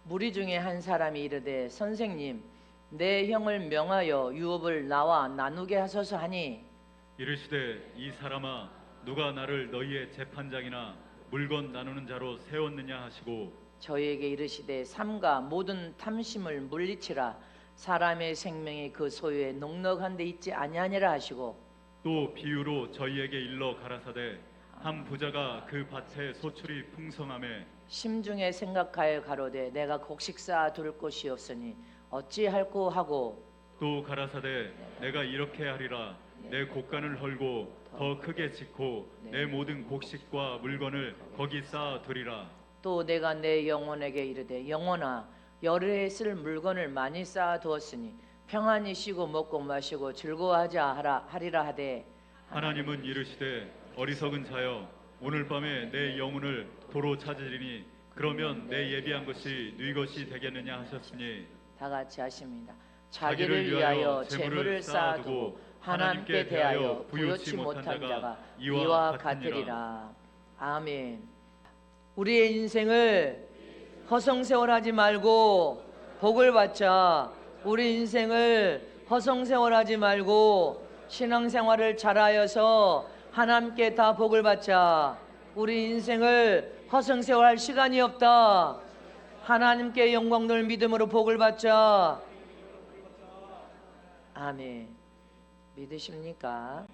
무리 중에 한 사람이 이르되 선생님 내 형을 명하여 유업을 나와 나누게 하소서 하니 이르시되 이 사람아 누가 나를 너희의 재판장이나 물건 나누는 자로 세웠느냐 하시고 저희에게 이르시되 삼가 모든 탐심을 물리치라 사람의 생명이 그 소유에 넉넉한 데 있지 아니하니라 하시고 또 비유로 저희에게 일러 가라사대 한 부자가 그 밭에 소출이 풍성함에 심중에 생각하여 가로되 내가 곡식 쌓아 둘 곳이 없으니 어찌할꼬 하고 또 가라사대 내가 이렇게 하리라 내 곡간을 헐고 더 크게 짓고 내 모든 곡식과 물건을 거기 쌓아 두리라. 또 내가 내 영혼에게 이르되 영혼아 열흘에 쓸 물건을 많이 쌓아 두었으니 평안히 쉬고 먹고 마시고 즐거워하자 하리라 하되 하나님은 이르시되 어리석은 자여 오늘 밤에 내 영혼을 도로 찾으리니 그러면 내 예비한 것이 네 것이 되겠느냐 하셨으니 다 같이 하십니다. 자기를 위하여 재물을 쌓아두고 하나님께 대하여 부요치 못한 자가 이와 같으리라. 아멘. 우리의 인생을 허송세월하지 말고 복을 받자. 우리 인생을 허송세월하지 말고 신앙생활을 잘하여서 하나님께 다 복을 받자. 우리 인생을 허송세월할 시간이 없다. 하나님께 영광 돌 믿음으로 복을 받자. 아멘. 믿으십니까?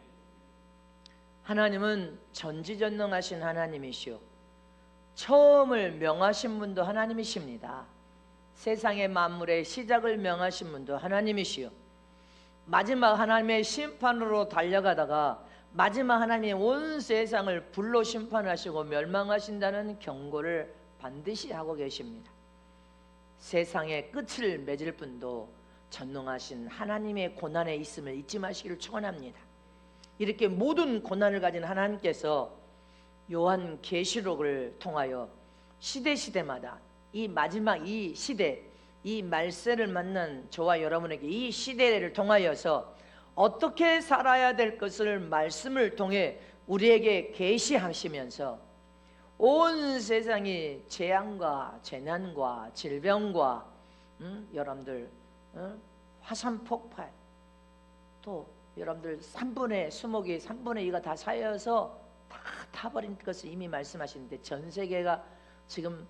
하나님은 전지전능하신 하나님이시오. 처음을 명하신 분도 하나님이십니다. 세상의 만물의 시작을 명하신 분도 하나님이시오. 마지막 하나님의 심판으로 달려가다가 마지막 하나님이 온 세상을 불로 심판하시고 멸망하신다는 경고를 반드시 하고 계십니다. 세상의 끝을 맺을 분도 전능하신 하나님의 고난에 있음을 잊지 마시기를 축원합니다. 이렇게 모든 고난을 가진 하나님께서 요한 계시록을 통하여 시대마다 이 마지막 이 시대, 이 말세를 만난 저와 여러분에게 이 시대를 통하여서 어떻게 살아야 될 것을 말씀을 통해 우리에게 계시하시면서 온 세상이 재앙과 재난과 질병과 여러분들 화산 폭발 또 여러분들 3분의 수목이 3분의 2가 다 쌓여서 다 타버린 것을 이미 말씀하시는데 전 세계가 지금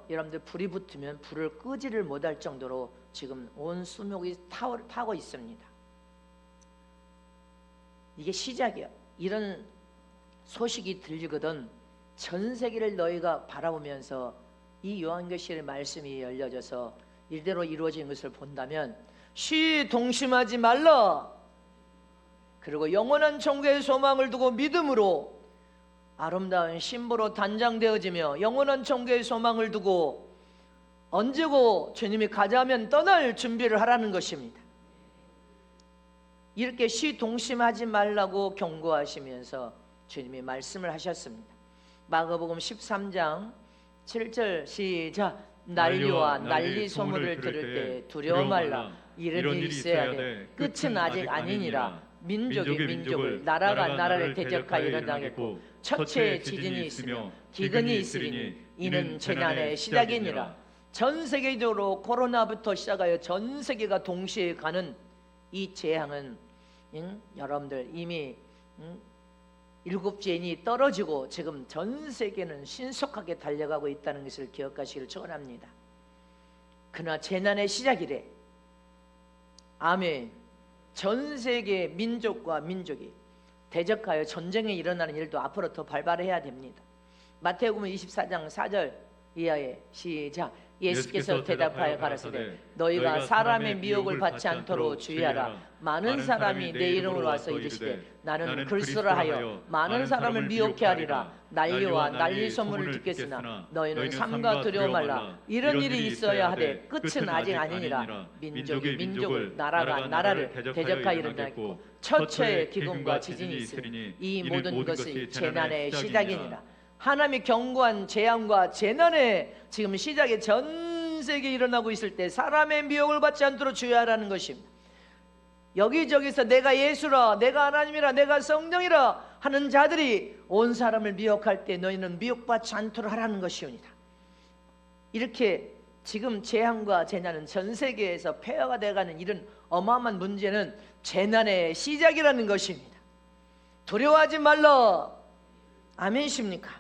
여러분들 불이 붙으면 불을 끄지를 못할 정도로 지금 온 수목이 타고 있습니다. 이게 시작이야. 이런 소식이 들리거든 전 세계를 너희가 바라보면서 이 요한계시의 말씀이 열려져서 이대로 이루어진 것을 본다면 동심하지 말라. 그리고 영원한 천국의 소망을 두고 믿음으로 아름다운 신부로 단장되어지며 영원한 천국의 소망을 두고 언제고 주님이 가자면 떠날 준비를 하라는 것입니다. 이렇게 동심하지 말라고 경고하시면서 주님이 말씀을 하셨습니다. 마가복음 13장 7절 시작. 난리와 난리 소문을 들을 때 두려워 말라. 이런 일이 있어야 돼. 끝은 아직 아니니라. 민족이 민족을 나라가 나라를 대적하여 일어나겠고 첫째 지진이 있으며 기근이 있으리니 이는 재난의 시작이니라. 전 세계적으로 코로나부터 시작하여 전 세계가 동시에 가는 이 재앙은 여러분들 이미 7째인이 떨어지고 지금 전 세계는 신속하게 달려가고 있다는 것을 기억하시기를 축원합니다. 그러나 재난의 시작이래. 아멘. 전 세계 민족과 민족이 대적하여 전쟁이 일어나는 일도 앞으로 더 발발해야 됩니다. 마태복음 24장 4절 이하에 시작. 예수께서 대답하여 가라사대 너희가 사람의 미혹을 받지 않도록 주의하라. 많은 사람이 내 이름으로 와서 이르시되 나는 그리스도라 하여 많은 사람을 미혹해 하리라. 난리와 난리 소문을 듣겠으나 너희는 삼가 두려워 말라. 이런 일이 있어야 하되 끝은 아직 아니니라. 민족이 민족을 나라가 나라를 대적하여 일어나겠고 첫째 기근과 지진이 있으니 이 모든 것이 재난의 시작이니라. 하나님이 경고한 재앙과 재난의 지금 시작에 전 세계에 일어나고 있을 때 사람의 미혹을 받지 않도록 주의하라는 것입니다. 여기저기서 내가 예수라, 내가 하나님이라, 내가 성령이라 하는 자들이 온 사람을 미혹할 때 너희는 미혹받지 않도록 하라는 것이옵니다. 이렇게 지금 재앙과 재난은 전 세계에서 폐허가 되어가는 이런 어마어마한 문제는 재난의 시작이라는 것입니다. 두려워하지 말라. 아멘이십니까?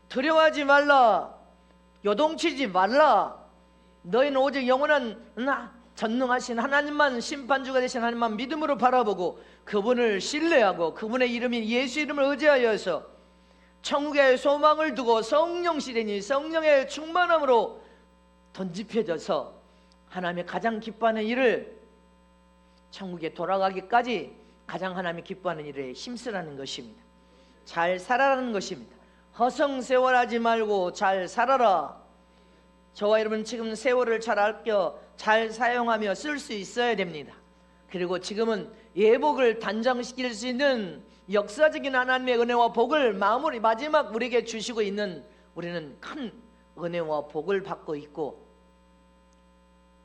두려워하지 말라. 요동치지 말라. 너희는 오직 영원한 전능하신 하나님만, 심판주가 되신 하나님만 믿음으로 바라보고 그분을 신뢰하고 그분의 이름인 예수 이름을 의지하여서 천국의 소망을 두고 성령 시대니 성령의 충만함으로 던집혀져서 하나님의 가장 기뻐하는 일을, 천국에 돌아가기까지 가장 하나님이 기뻐하는 일에 힘쓰라는 것입니다. 잘 살아라는 것입니다. 허송세월하지 말고 잘 살아라. 저와 여러분 지금 세월을 잘 아껴 잘 사용하며 쓸 수 있어야 됩니다. 그리고 지금은 예복을 단장시킬 수 있는 역사적인 하나님의 은혜와 복을 마지막 우리에게 주시고 있는, 우리는 큰 은혜와 복을 받고 있고,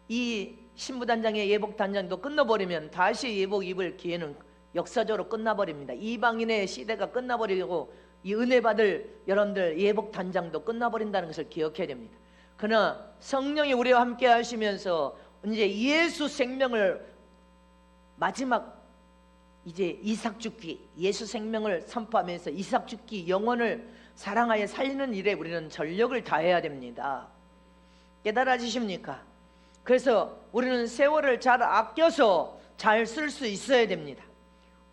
이 신부단장의 예복단장도 끝나버리면 다시 예복 입을 기회는 역사적으로 끝나버립니다. 이방인의 시대가 끝나버리고 이 은혜 받을 여러분들 예복단장도 끝나버린다는 것을 기억해야 됩니다. 그러나 성령이 우리와 함께 하시면서 이제 예수 생명을 마지막 이제 이삭 죽기, 예수 생명을 선포하면서 이삭 죽기, 영혼을 사랑하여 살리는 일에 우리는 전력을 다해야 됩니다. 깨달아지십니까? 그래서 우리는 세월을 잘 아껴서 잘 쓸 수 있어야 됩니다.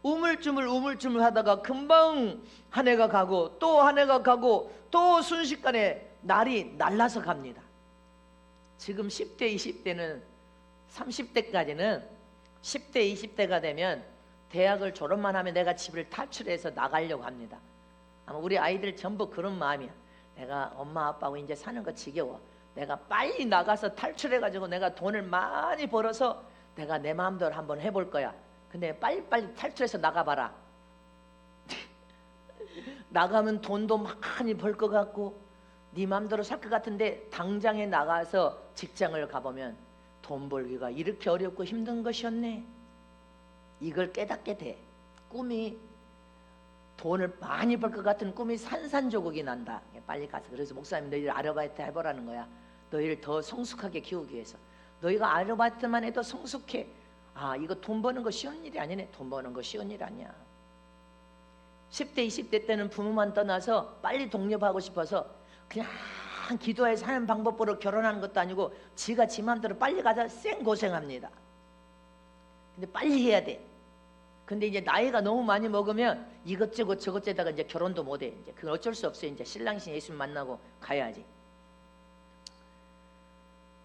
우물쭈물 하다가 금방 한 해가 가고 또 한 해가 가고 또 순식간에 날이 날라서 갑니다. 지금 10대, 20대는 30대까지는 10대, 20대가 되면 대학을 졸업만 하면 내가 집을 탈출해서 나가려고 합니다. 아마 우리 아이들 전부 그런 마음이야. 내가 엄마 아빠하고 이제 사는 거 지겨워. 내가 빨리 나가서 탈출해가지고 내가 돈을 많이 벌어서 내가 내 마음대로 한번 해볼 거야. 근데 빨리빨리 탈출해서 나가봐라. 나가면 돈도 많이 벌 것 같고 네 마음대로 살 것 같은데 당장에 나가서 직장을 가보면 돈 벌기가 이렇게 어렵고 힘든 것이었네. 이걸 깨닫게 돼. 꿈이 돈을 많이 벌 것 같은 꿈이 산산조각이 난다. 빨리 가서. 그래서 목사님 너희들 아르바이트 해보라는 거야. 너희를 더 성숙하게 키우기 위해서. 너희가 아르바이트만 해도 성숙해. 아, 이거 돈 버는 거 쉬운 일이 아니네. 돈 버는 거 쉬운 일 아니야. 10대 20대 때는 부모만 떠나서 빨리 독립하고 싶어서 그냥 기도해 사는 방법으로 결혼하는 것도 아니고 지가 지 마음대로 빨리 가서 생고생합니다. 근데 빨리 해야 돼. 근데 이제 나이가 너무 많이 먹으면 이것저것 저것저다가 이제 결혼도 못해. 이제 그건 어쩔 수 없어요. 이제 신랑신 예수님 만나고 가야지.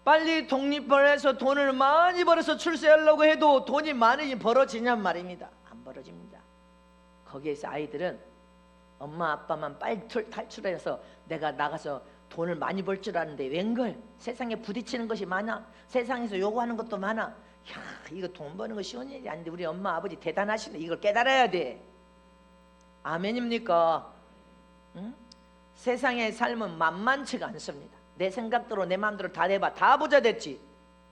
빨리 독립을 해서 돈을 많이 벌어서 출세하려고 해도 돈이 많이 벌어지냔 말입니다. 안 벌어집니다. 거기에서 아이들은 엄마 아빠만 빨리 탈출해서 내가 나가서 돈을 많이 벌 줄 아는데 웬걸? 세상에 부딪히는 것이 많아. 세상에서 요구하는 것도 많아. 야, 이거 돈 버는 거 쉬운 일이 아닌데 우리 엄마 아버지 대단하시네. 이걸 깨달아야 돼. 아멘입니까? 응? 세상의 삶은 만만치가 않습니다. 내 생각대로 내 마음대로 다 해봐. 다 부자 됐지.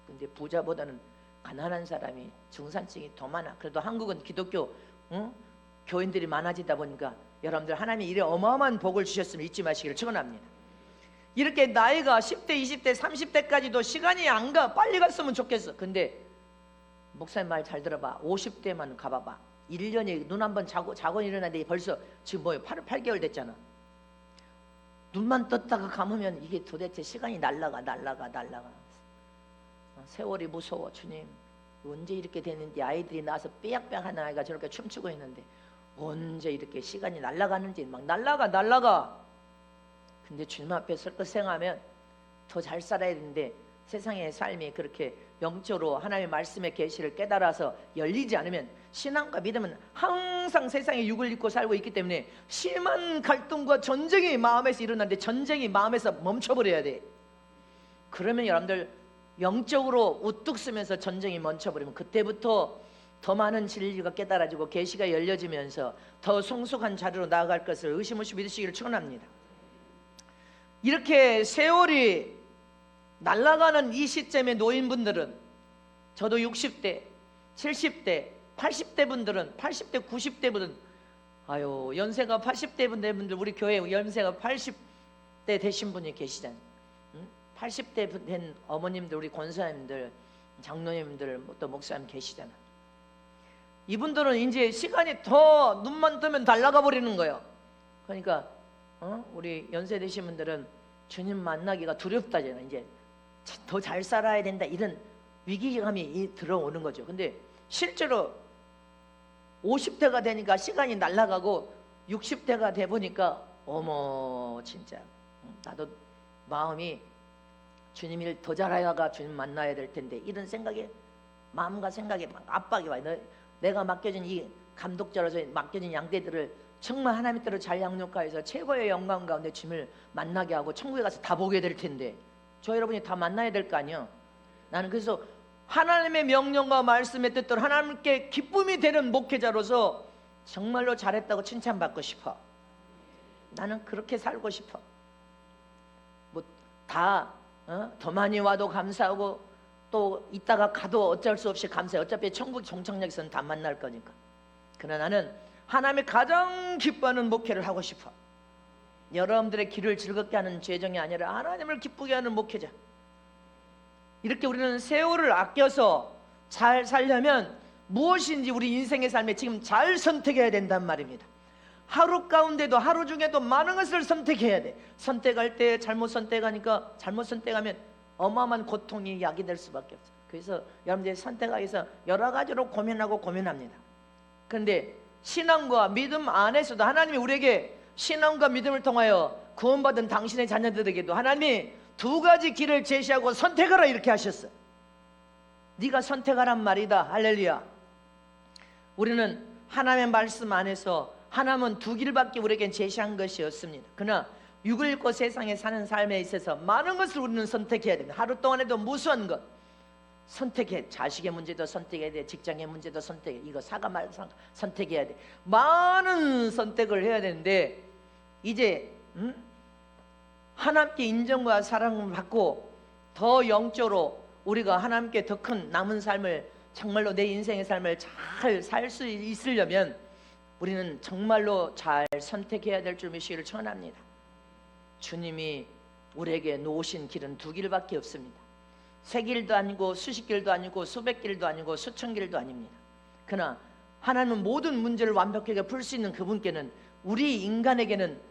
근데 부자보다는 가난한 사람이 중산층이 더 많아. 그래도 한국은 기독교 교인들이 많아지다 보니까 여러분들 하나님이 이래 어마어마한 복을 주셨으면 잊지 마시기를 축원합니다. 이렇게 나이가 10대, 20대, 30대까지도 시간이 안 가. 빨리 갔으면 좋겠어. 근데 목사님 말 잘 들어봐. 50대만 가봐봐. 1년에 눈 한번 자고 일어나는데 벌써 지금 뭐예요? 8개월 됐잖아. 눈만 떴다가 감으면 이게 도대체 시간이 날라가. 세월이 무서워. 주님 언제 이렇게 됐는지. 아이들이 나와서 삐약삐약 하는 아이가 저렇게 춤추고 있는데 언제 이렇게 시간이 날아가는지. 막 날아가. 근데 주님 앞에 설것 생하면 더 잘 살아야 되는데 세상의 삶이 그렇게 영적으로 하나님의 말씀의 계시를 깨달아서 열리지 않으면 신앙과 믿음은 항상 세상에 육을 입고 살고 있기 때문에 심한 갈등과 전쟁이 마음에서 일어나는데 전쟁이 마음에서 멈춰버려야 돼. 그러면 여러분들 영적으로 우뚝 서면서 전쟁이 멈춰버리면 그때부터 더 많은 진리가 깨달아지고 계시가 열려지면서 더 성숙한 자리로 나아갈 것을 의심 없이 믿으시기를 축원합니다. 이렇게 세월이 날아가는 이 시점의 노인분들은, 저도 60대, 70대, 80대 분들은, 80대, 90대 분들은, 아유 연세가 80대 분들, 우리 교회 연세가 80대 되신 분이 계시잖아요. 80대 된 어머님들, 우리 권사님들, 장로님들, 또 목사님 계시잖아. 이분들은 이제 시간이 더 눈만 뜨면 달라가 버리는 거예요. 그러니까 우리 연세 되신 분들은 주님 만나기가 두렵다잖아. 이제 더 잘 살아야 된다, 이런 위기감이 들어오는 거죠. 근데 실제로 50대가 되니까 시간이 날아가고 60대가 돼 보니까 어머, 진짜 나도 마음이 주님 일 더 잘해야가 주님 만나야 될 텐데, 이런 생각에, 마음과 생각에 막 압박이 와요. 내가 맡겨진 이 감독자로서 맡겨진 양떼들을 정말 하나님 뜻대로 잘 양육하여서 최고의 영광 가운데 주님을 만나게 하고 천국에 가서 다 보게 될 텐데, 저 여러분이 다 만나야 될 거 아니에요. 나는 그래서 하나님의 명령과 말씀의 뜻대로 하나님께 기쁨이 되는 목회자로서 정말로 잘했다고 칭찬받고 싶어. 나는 그렇게 살고 싶어. 뭐 더 많이 와도 감사하고 또 이따가 가도 어쩔 수 없이 감사해. 어차피 천국 종착역에서는 다 만날 거니까. 그러나 나는 하나님이 가장 기뻐하는 목회를 하고 싶어. 여러분들의 길을 즐겁게 하는 죄정이 아니라 하나님을 기쁘게 하는 목회자. 이렇게 우리는 세월을 아껴서 잘 살려면 무엇인지 우리 인생의 삶에 지금 잘 선택해야 된단 말입니다. 하루 가운데도, 하루 중에도 많은 것을 선택해야 돼. 선택할 때 잘못 선택하니까, 잘못 선택하면 어마어마한 고통이 야기될 수밖에 없어요. 그래서 여러분들이 선택하기 위해서 여러 가지로 고민합니다. 그런데 신앙과 믿음 안에서도 하나님이 우리에게 신앙과 믿음을 통하여 구원받은 당신의 자녀들에게도 하나님이 두 가지 길을 제시하고 선택하라, 이렇게 하셨어요. 네가 선택하란 말이다. 할렐루야. 우리는 하나님의 말씀 안에서 하나님은 두 길밖에 우리에게 제시한 것이 없습니다. 그러나 육을 입고 세상에 사는 삶에 있어서 많은 것을 우리는 선택해야 됩니다. 하루 동안에도 무수한 것 선택해. 자식의 문제도 선택해야 돼. 직장의 문제도 선택해. 이거 사과 말 선택해야 돼. 많은 선택을 해야 되는데, 이제 하나님께 인정과 사랑을 받고 더 영적으로 우리가 하나님께 더 큰 남은 삶을, 정말로 내 인생의 삶을 잘 살 수 있으려면 우리는 정말로 잘 선택해야 될 줄 믿으시기를 축원합니다. 주님이 우리에게 놓으신 길은 두 길밖에 없습니다. 세 길도 아니고 수십 길도 아니고 수백 길도 아니고 수천 길도 아닙니다. 그러나 하나님은 모든 문제를 완벽하게 풀 수 있는 그분께는, 우리 인간에게는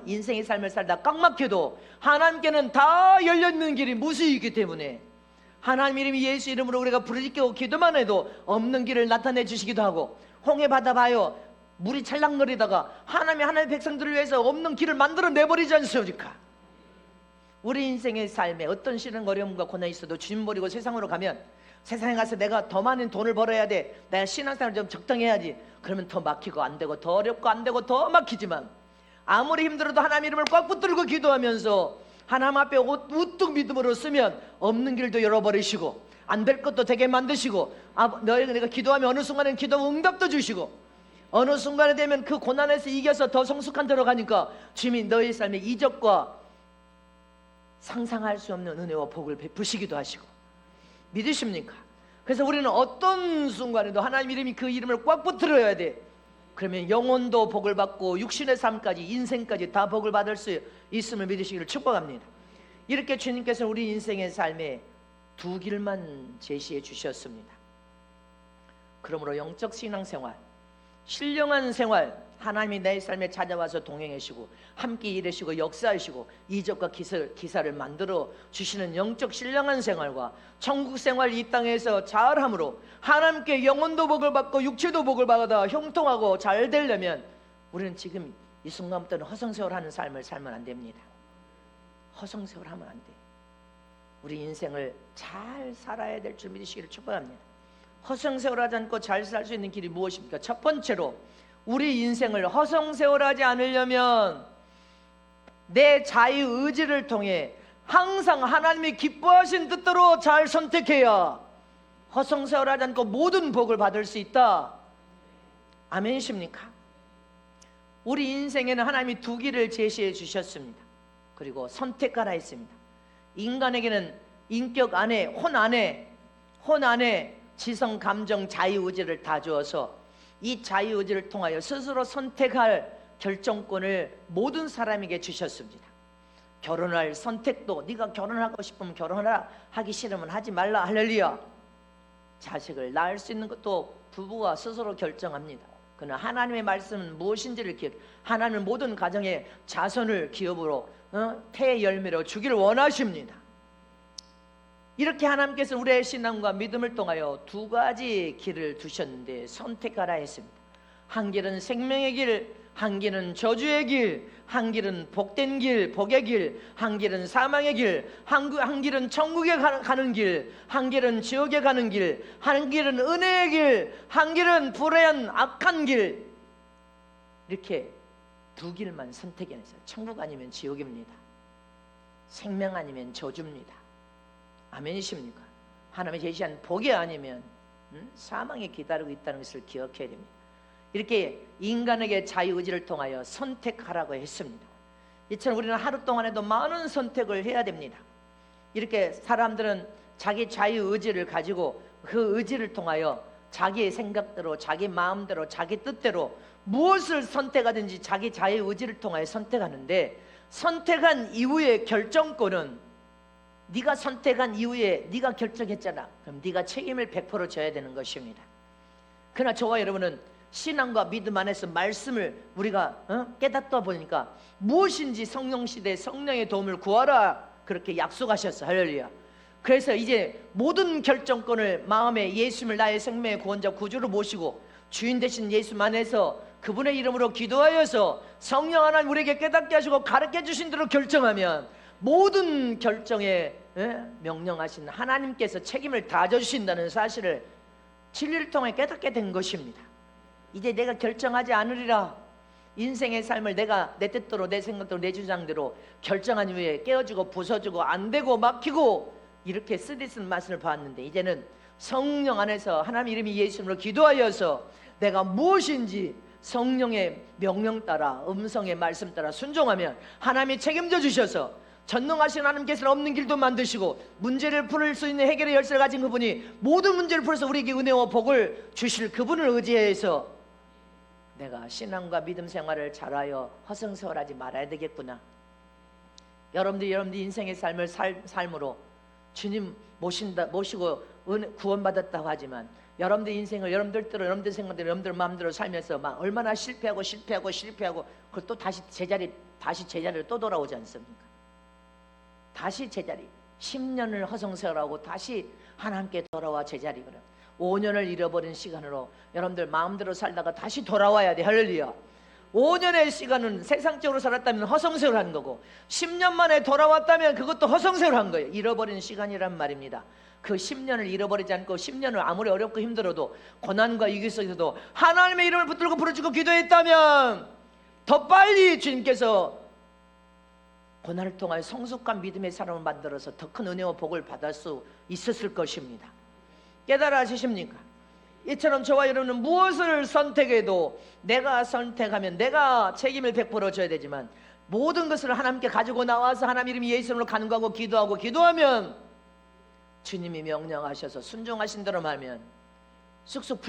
인생의 삶을 살다 꽉 막혀도 하나님께는 다 열려있는 길이 무수히 있기 때문에 하나님 이름이 예수 이름으로 우리가 부르짖고 기도만 해도 없는 길을 나타내 주시기도 하고, 홍해 바다 봐요, 물이 찰랑거리다가 하나님이 하나님의 백성들을 위해서 없는 길을 만들어 내버리지 않습니까? 우리 인생의 삶에 어떤 시련 어려움과 고난이 있어도 주님 버리고 세상으로 가면, 세상에 가서 내가 더 많은 돈을 벌어야 돼, 내가 신앙생활을 좀 적당히 해야지, 그러면 더 막히고 안 되고 더 어렵고 안 되고 더 막히지만, 아무리 힘들어도 하나님 이름을 꽉 붙들고 기도하면서 하나님 앞에 우뚝 믿음으로 쓰면 없는 길도 열어버리시고 안 될 것도 되게 만드시고, 너희가 내가 기도하면 어느 순간엔 기도 응답도 주시고, 어느 순간에 되면 그 고난에서 이겨서 더 성숙한 데로 가니까 주님이 너희 삶에 이적과 상상할 수 없는 은혜와 복을 베푸시기도 하시고. 믿으십니까? 그래서 우리는 어떤 순간에도 하나님 이름이 그 이름을 꽉 붙들어야 돼. 그러면 영혼도 복을 받고 육신의 삶까지, 인생까지 다 복을 받을 수 있음을 믿으시기를 축복합니다. 이렇게 주님께서 우리 인생의 삶에 두 길만 제시해 주셨습니다. 그러므로 영적 신앙생활, 신령한 생활, 하나님이 내 삶에 찾아와서 동행하시고 함께 일하시고 역사하시고 이적과 기사를 만들어 주시는 영적 신령한 생활과 천국 생활, 이 땅에서 잘함으로 하나님께 영혼도 복을 받고 육체도 복을 받아 형통하고 잘 되려면 우리는 지금 이 순간부터는 허송세월하는 삶을 살면 안 됩니다. 허송세월하면 안 돼. 우리 인생을 잘 살아야 될 줄 믿으시기를 축복합니다. 허송세월하지 않고 잘 살 수 있는 길이 무엇입니까? 첫 번째로 우리 인생을 허송세월하지 않으려면 내 자유의지를 통해 항상 하나님이 기뻐하신 뜻대로 잘 선택해야 허송세월하지 않고 모든 복을 받을 수 있다. 아멘이십니까? 우리 인생에는 하나님이 두 길을 제시해 주셨습니다. 그리고 선택하라 했습니다. 인간에게는 인격 안에, 혼 안에 지성, 감정, 자유의지를 다 주어서 이 자유의지를 통하여 스스로 선택할 결정권을 모든 사람에게 주셨습니다. 결혼할 선택도 네가 결혼하고 싶으면 결혼하라, 하기 싫으면 하지 말라. 할렐루야. 자식을 낳을 수 있는 것도 부부가 스스로 결정합니다. 그러나 하나님의 말씀은 무엇인지를 하나님은 모든 가정에 자손을 기업으로 태의 열매로 주기를 원하십니다. 이렇게 하나님께서 우리의 신앙과 믿음을 통하여 두 가지 길을 두셨는데 선택하라 했습니다. 한 길은 생명의 길, 한 길은 저주의 길, 한 길은 복된 길, 복의 길, 한 길은 사망의 길, 한 길은 천국에 가는 길, 한 길은 지옥에 가는 길, 한 길은 은혜의 길, 한 길은 불의한 악한 길. 이렇게 두 길만 선택해내세요. 천국 아니면 지옥입니다. 생명 아니면 저주입니다. 아멘이십니까? 하나님의 제시한 복이 아니면 사망에 기다리고 있다는 것을 기억해야 됩니다. 이렇게 인간에게 자유의지를 통하여 선택하라고 했습니다. 이처럼 우리는 하루 동안에도 많은 선택을 해야 됩니다. 이렇게 사람들은 자기 자유의지를 가지고 그 의지를 통하여 자기의 생각대로, 자기 마음대로, 자기 뜻대로 무엇을 선택하든지 자기 자유의지를 통하여 선택하는데, 선택한 이후의 결정권은 네가 선택한 이후에 네가 결정했잖아. 그럼 네가 책임을 100% 져야 되는 것입니다. 그러나 저와 여러분은 신앙과 믿음 안에서 말씀을 우리가 깨닫다 보니까 무엇인지 성령시대 성령의 도움을 구하라 그렇게 약속하셨어. 할렐루야. 그래서 이제 모든 결정권을 마음에 예수님을 나의 생명의 구원자 구주로 모시고 주인 되신 예수 안에서 그분의 이름으로 기도하여서 성령 하나님 우리에게 깨닫게 하시고 가르쳐 주신 대로 결정하면 모든 결정에 명령하신 하나님께서 책임을 다져주신다는 사실을 진리를 통해 깨닫게 된 것입니다. 이제 내가 결정하지 않으리라. 인생의 삶을 내가 내 뜻대로, 내 생각대로, 내 주장대로 결정한 이후에 깨어지고 부서지고 안 되고 막히고 이렇게 쓰디쓴 맛을 봤는데, 이제는 성령 안에서 하나님 이름이 예수님으로 기도하여서 내가 무엇인지 성령의 명령 따라, 음성의 말씀 따라 순종하면 하나님이 책임져 주셔서 전능하신 하나님께서는 없는 길도 만드시고 문제를 풀 수 있는 해결의 열쇠를 가진 그분이 모든 문제를 풀어서 우리에게 은혜와 복을 주실 그분을 의지해서 내가 신앙과 믿음 생활을 잘하여 허송세월하지 말아야 되겠구나. 여러분들 인생의 삶을 삶으로 주님 모시고 구원받았다고 하지만 여러분들 인생을 여러분들 뜻대로, 여러분들 생각대로, 여러분들 마음대로 살면서 막 얼마나 실패하고 그걸 또 다시 제자리로 또 돌아오지 않습니까? 다시 제자리, 10년을 허송세월하고 다시 하나님께 돌아와 제자리. 그래 5년을 잃어버린 시간으로 여러분들 마음대로 살다가 다시 돌아와야 돼. 할렐루야. 5년의 시간은 세상적으로 살았다면 허송세월한 거고 10년 만에 돌아왔다면 그것도 허송세월한 거예요. 잃어버린 시간이란 말입니다. 그 10년을 잃어버리지 않고 10년을 아무리 어렵고 힘들어도 고난과 위기 속에서도 하나님의 이름을 붙들고 부르짖고 기도했다면 더 빨리 주님께서 고난을 통하여 성숙한 믿음의 사람을 만들어서 더 큰 은혜와 복을 받을 수 있었을 것입니다. 깨달아 하십니까? 이처럼 저와 여러분은 무엇을 선택해도 내가 선택하면 내가 책임을 100% 져야 되지만 모든 것을 하나님께 가지고 나와서 하나님 이름이 예수 이름으로 간구하고 기도하면 주님이 명령하셔서 순종하신 대로 하면 쑥쑥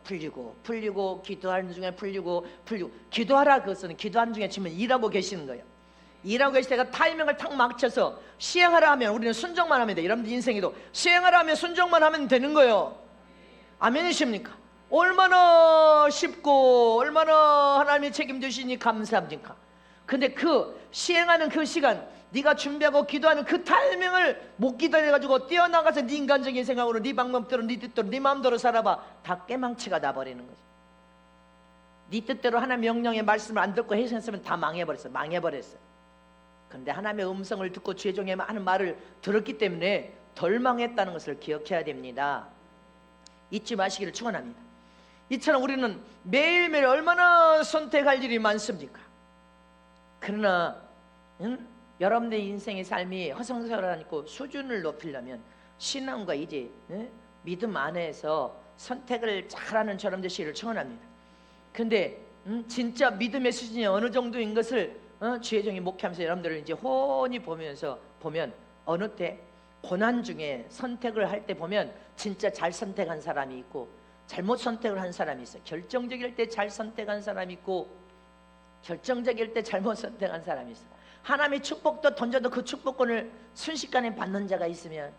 풀리고 기도하는 중에 풀리고 기도하라. 그것은 기도하는 중에 지금 일하고 계시는 거예요. 일하고 계실 때가 타이밍을 탁 맞춰서 시행하라 하면 우리는 순종만 하면 돼. 여러분들 인생에도 시행하라 하면 순종만 하면 되는 거예요. 아멘이십니까? 얼마나 쉽고 얼마나 하나님이 책임지시니 감사합니까? 근데 그 시행하는 그 시간, 네가 준비하고 기도하는 그 타이밍을 못 기다려가지고 뛰어나가서 네 인간적인 생각으로 네 방법대로 네 뜻대로 네 마음대로 살아봐. 다 깨망치가 나버리는 거지. 네 뜻대로 하나님 명령의 말씀을 안 듣고 해석했으면 다 망해버렸어. 그런데 하나님의 음성을 듣고 주의 종의 많은 말을 들었기 때문에 덜 망했다는 것을 기억해야 됩니다. 잊지 마시기를 축원합니다. 이처럼 우리는 매일매일 얼마나 선택할 일이 많습니까? 그러나 여러분의 인생의 삶이 허송세월하고 수준을 높이려면 신앙과 이제 믿음 안에서 선택을 잘하는 저런 되시기를 축원합니다. 근데 진짜 믿음의 수준이 어느 정도인 것을 주의 종이 목회하면서 여러분들을 이제 훤히 보면 어느 때 고난 중에 선택을 할 때 보면 진짜 잘 선택한 사람이 있고 잘못 선택을 한 사람이 있어요. 결정적일 때 잘 선택한 사람이 있고 결정적일 때 잘못 선택한 사람이 있어요. 하나님의 축복도 던져도 그 축복권을 순식간에 받는 자가 있으면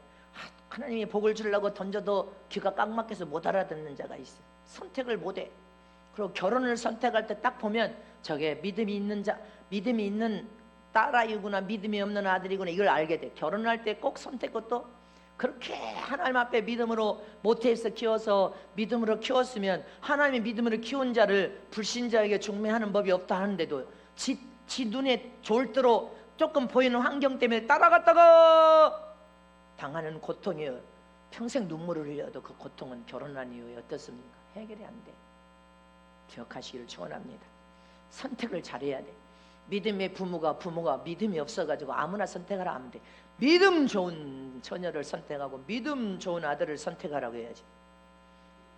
하나님이 복을 주려고 던져도 귀가 깡막혀서 못 알아듣는 자가 있어. 선택을 못해. 그리고 결혼을 선택할 때 딱 보면 저게 믿음이 있는 자, 믿음이 있는 딸아이구나, 믿음이 없는 아들이구나, 이걸 알게 돼. 결혼할 때 꼭 선택것도 그렇게 하나님 앞에 믿음으로 모태에서 키워서 믿음으로 키웠으면 하나님의 믿음으로 키운 자를 불신자에게 중매하는 법이 없다 하는데도 지 눈에 졸도록 조금 보이는 환경 때문에 따라갔다가 당하는 고통이요, 평생 눈물을 흘려도 그 고통은 결혼한 이후에 어떻습니까? 해결이 안 돼. 기억하시기를 축원합니다. 선택을 잘해야 돼. 믿음의 부모가 믿음이 없어가지고 아무나 선택하라 하면 돼. 믿음 좋은 처녀를 선택하고 믿음 좋은 아들을 선택하라고 해야지.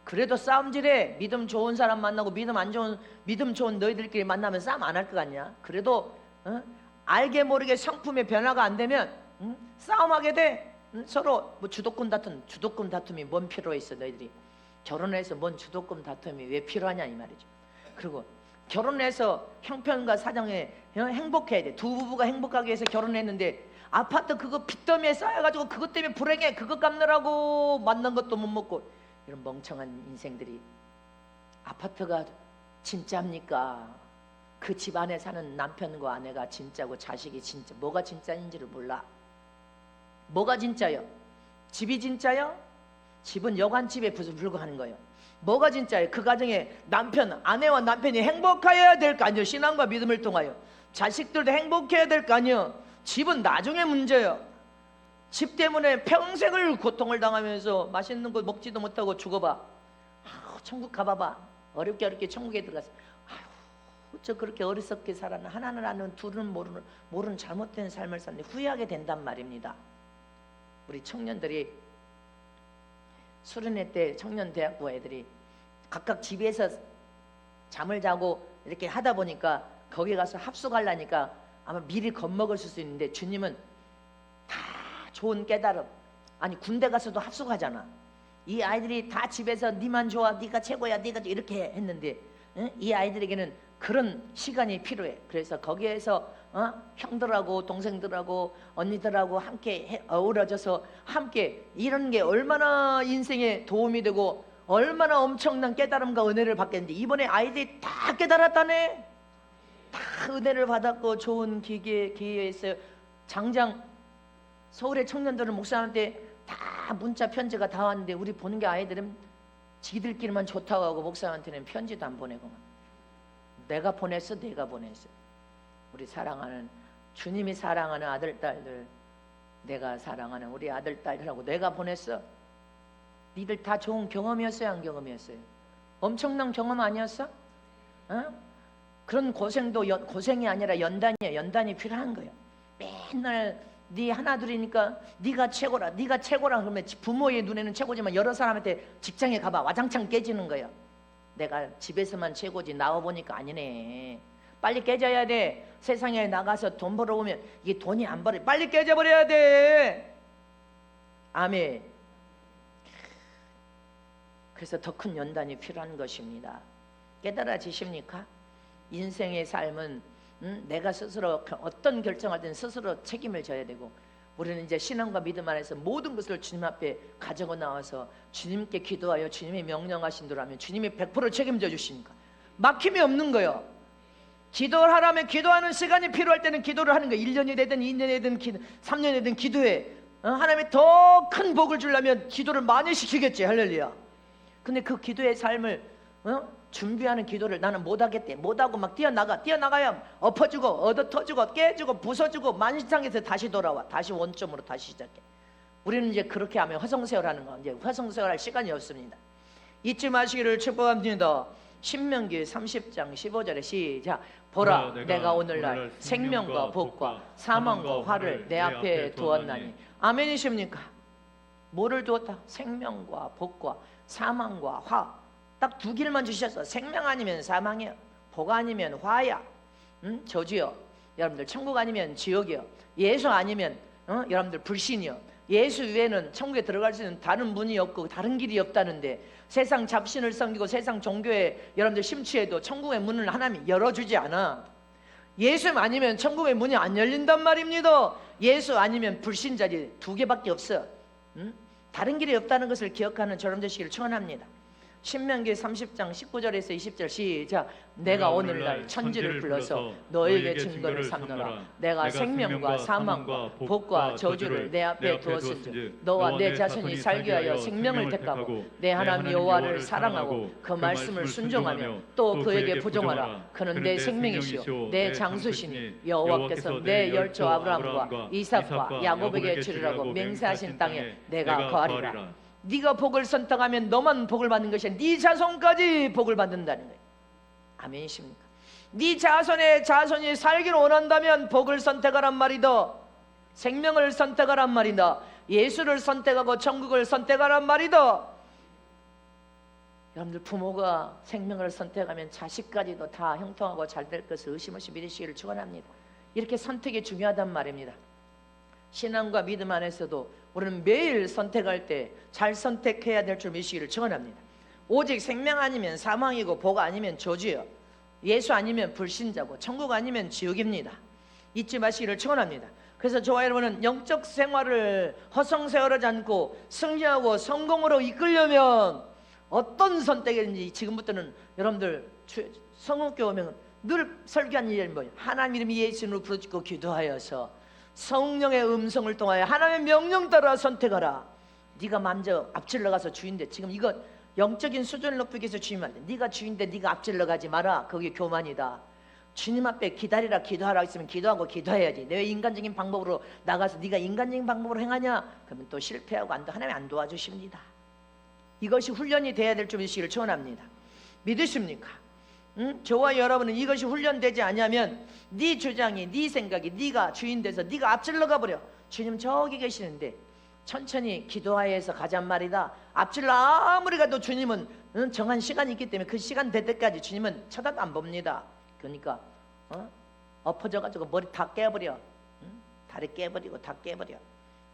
그래도 싸움질해. 믿음 좋은 사람 만나고 믿음 좋은 너희들끼리 만나면 싸움 안 할 것 같냐? 그래도 알게 모르게 성품의 변화가 안 되면 싸움하게 돼. 서로 뭐 주도권 다툼이 뭔 필요가 있어? 너희들이 결혼해서 뭔 주도권 다툼이 왜 필요하냐 이 말이죠. 그리고 결혼해서 형편과 사정에 행복해야 돼. 두 부부가 행복하기 위해서 결혼했는데 아파트 그거 빚더미에 쌓여가지고 그것 때문에 불행해. 그거 갚느라고 만난 것도 못 먹고, 이런 멍청한 인생들이. 아파트가 진짜입니까? 그 집 안에 사는 남편과 아내가 진짜고 자식이 진짜, 뭐가 진짜인지를 몰라. 뭐가 진짜요? 집이 진짜요? 집은 여관집에 불과하는 거예요. 뭐가 진짜예요? 그 가정에 아내와 남편이 행복해야 될 거 아니에요. 신앙과 믿음을 통하여 자식들도 행복해야 될 거 아니에요. 집은 나중에 문제예요. 집 때문에 평생을 고통을 당하면서 맛있는 거 먹지도 못하고 죽어봐. 천국 가봐봐. 어렵게 천국에 들어가서 어쩌 그렇게 어리석게 살았나. 하나는 아는 둘은 모르는 잘못된 삶을 샀는데 후회하게 된단 말입니다. 우리 청년들이 수련회 때 청년대학부 애들이 각각 집에서 잠을 자고 이렇게 하다 보니까 거기 가서 합숙하려니까 아마 미리 겁먹을 수 있는데, 주님은 다 좋은 깨달음. 아니 군대 가서도 합숙하잖아. 이 아이들이 다 집에서 니만 좋아, 네가 최고야, 네가 이렇게 했는데 이 아이들에게는 그런 시간이 필요해. 그래서 거기에서 형들하고 동생들하고 언니들하고 함께 어우러져서 함께, 이런 게 얼마나 인생에 도움이 되고 얼마나 엄청난 깨달음과 은혜를 받겠는데, 이번에 아이들이 다 깨달았다네. 다 은혜를 받았고 좋은 기회였어요. 장장 서울의 청년들은 목사한테 다 문자 편지가 다 왔는데, 우리 보는 게 아이들은 지들끼리만 좋다고 하고 목사한테는 편지도 안 보내고, 내가 보냈어. 우리 사랑하는, 주님이 사랑하는 아들 딸들, 내가 사랑하는 우리 아들 딸들하고 내가 보냈어. 니들 다 좋은 경험이었어요, 안 경험이었어요? 엄청난 경험 아니었어? 그런 고생이 아니라 연단이에요. 연단이 필요한 거예요. 맨날 네 하나둘이니까 네가 최고라 그러면 부모의 눈에는 최고지만 여러 사람한테 직장에 가봐 와장창 깨지는 거예요. 내가 집에서만 최고지 나와보니까 아니네. 빨리 깨져야 돼. 세상에 나가서 돈 벌어오면 이게 돈이 안 벌어. 빨리 깨져버려야 돼. 아멘. 그래서 더 큰 연단이 필요한 것입니다. 깨달아지십니까? 인생의 삶은 내가 스스로 어떤 결정할 때는 스스로 책임을 져야 되고, 우리는 이제 신앙과 믿음 안에서 모든 것을 주님 앞에 가지고 나와서 주님께 기도하여 주님이 명령하신 대로 하면 주님이 100% 책임져 주시니까 막힘이 없는 거예요. 기도를 하라면 기도하는 시간이 필요할 때는 기도를 하는 거예요. 1년이 되든 2년이 되든 3년이 되든 기도해. 하나님이 더 큰 복을 주려면 기도를 많이 시키겠지. 할렐루야. 근데 그 기도의 삶을 준비하는 기도를 나는 못하겠대. 못하고 막 뛰어나가야 엎어지고 얻어터지고 깨지고 부서지고 만신창에서 다시 돌아와. 다시 원점으로 다시 시작해. 우리는 이제 그렇게 하면 화성세월하는 거, 이제 화성세월할 시간이 없습니다. 잊지 마시기를 축복합니다. 신명기 30장 15절에 시작. 보라, 내가 오늘날 생명과 복과 사망과 화를 내 앞에 두었나니. 아멘이십니까? 뭐를 두었다? 생명과 복과 사망과 화. 딱 두 길만 주셨어. 생명 아니면 사망이야. 복 아니면 화야. 저주요. 여러분들 천국 아니면 지옥이요. 예수 아니면 여러분들 불신이요. 예수 외에는 천국에 들어갈 수 있는 다른 문이 없고 다른 길이 없다는데, 세상 잡신을 섬기고 세상 종교에 여러분들 심취해도 천국의 문을 하나님이 열어주지 않아. 예수 아니면 천국의 문이 안 열린단 말입니다. 예수 아니면 불신자들이 두 개밖에 없어. 다른 길이 없다는 것을 기억하는 저런 되시기를 축원합니다. 신명기 30장 19절에서 20절 시작. 내가 오늘날 천지를 불러서 너에게 증거를 삼노라. 내가 생명과 사망과 복과 저주를 내 앞에 두었은즉 너와 내 자손이 살기 위하여 생명을 택하고 내 하나님 여호와를 사랑하고 그 말씀을 순종하며 또 그에게 부정하라. 그는 내 생명이시요 내 장수시니 여호와께서 내 열조 아브라함과 이삭과 야곱에게 주리라고 맹세하신 땅에 내가 거하리라. 네가 복을 선택하면 너만 복을 받는 것이 아니라 네 자손까지 복을 받는다는 거예요. 아멘이십니까? 네 자손의 자손이 살기를 원한다면 복을 선택하란 말이다. 생명을 선택하란 말이다. 예수를 선택하고 천국을 선택하란 말이다. 여러분들 부모가 생명을 선택하면 자식까지도 다 형통하고 잘 될 것을 의심 없이 믿으시기를 축원합니다. 이렇게 선택이 중요하단 말입니다. 신앙과 믿음 안에서도 우리는 매일 선택할 때 잘 선택해야 될 줄 믿으시기를 축원합니다. 오직 생명 아니면 사망이고 복 아니면 저주요, 예수 아니면 불신자고 천국 아니면 지옥입니다. 잊지 마시기를 축원합니다. 그래서 저와 여러분은 영적 생활을 허송세월하지 않고 승리하고 성공으로 이끌려면 어떤 선택이든지 지금부터는 여러분들 성읍교회 오면 늘 설교하는 일이 뭐예요? 하나님 이름이 예수님으로 부르짖고 기도하여서 성령의 음성을 통하여 하나님의 명령 따라 선택하라. 네가 먼저 앞질러 가서 주인데, 지금 이거 영적인 수준을 높이기 위해서 주님 안 돼. 네가 주인데 네가 앞질러 가지 마라. 그게 교만이다. 주님 앞에 기다리라 기도하라 했으면 기도하고 기도해야지. 내 인간적인 방법으로 나가서 네가 인간적인 방법으로 행하냐? 그러면 또 실패하고 하나님이 안 도와주십니다. 이것이 훈련이 돼야 될 줄 믿으시기를 축원합니다. 믿으십니까? 저와 여러분은 이것이 훈련되지 않으면 네 주장이, 네 생각이 네가 주인 돼서 네가 앞질러 가버려. 주님 저기 계시는데 천천히 기도하여서 가잔 말이다. 앞질러 아무리 가도 주님은 정한 시간이 있기 때문에 그 시간 될 때까지 주님은 쳐다도 안 봅니다. 그러니까 엎어져가지고 머리 다 깨버려. 다리 깨버리고 다 깨버려.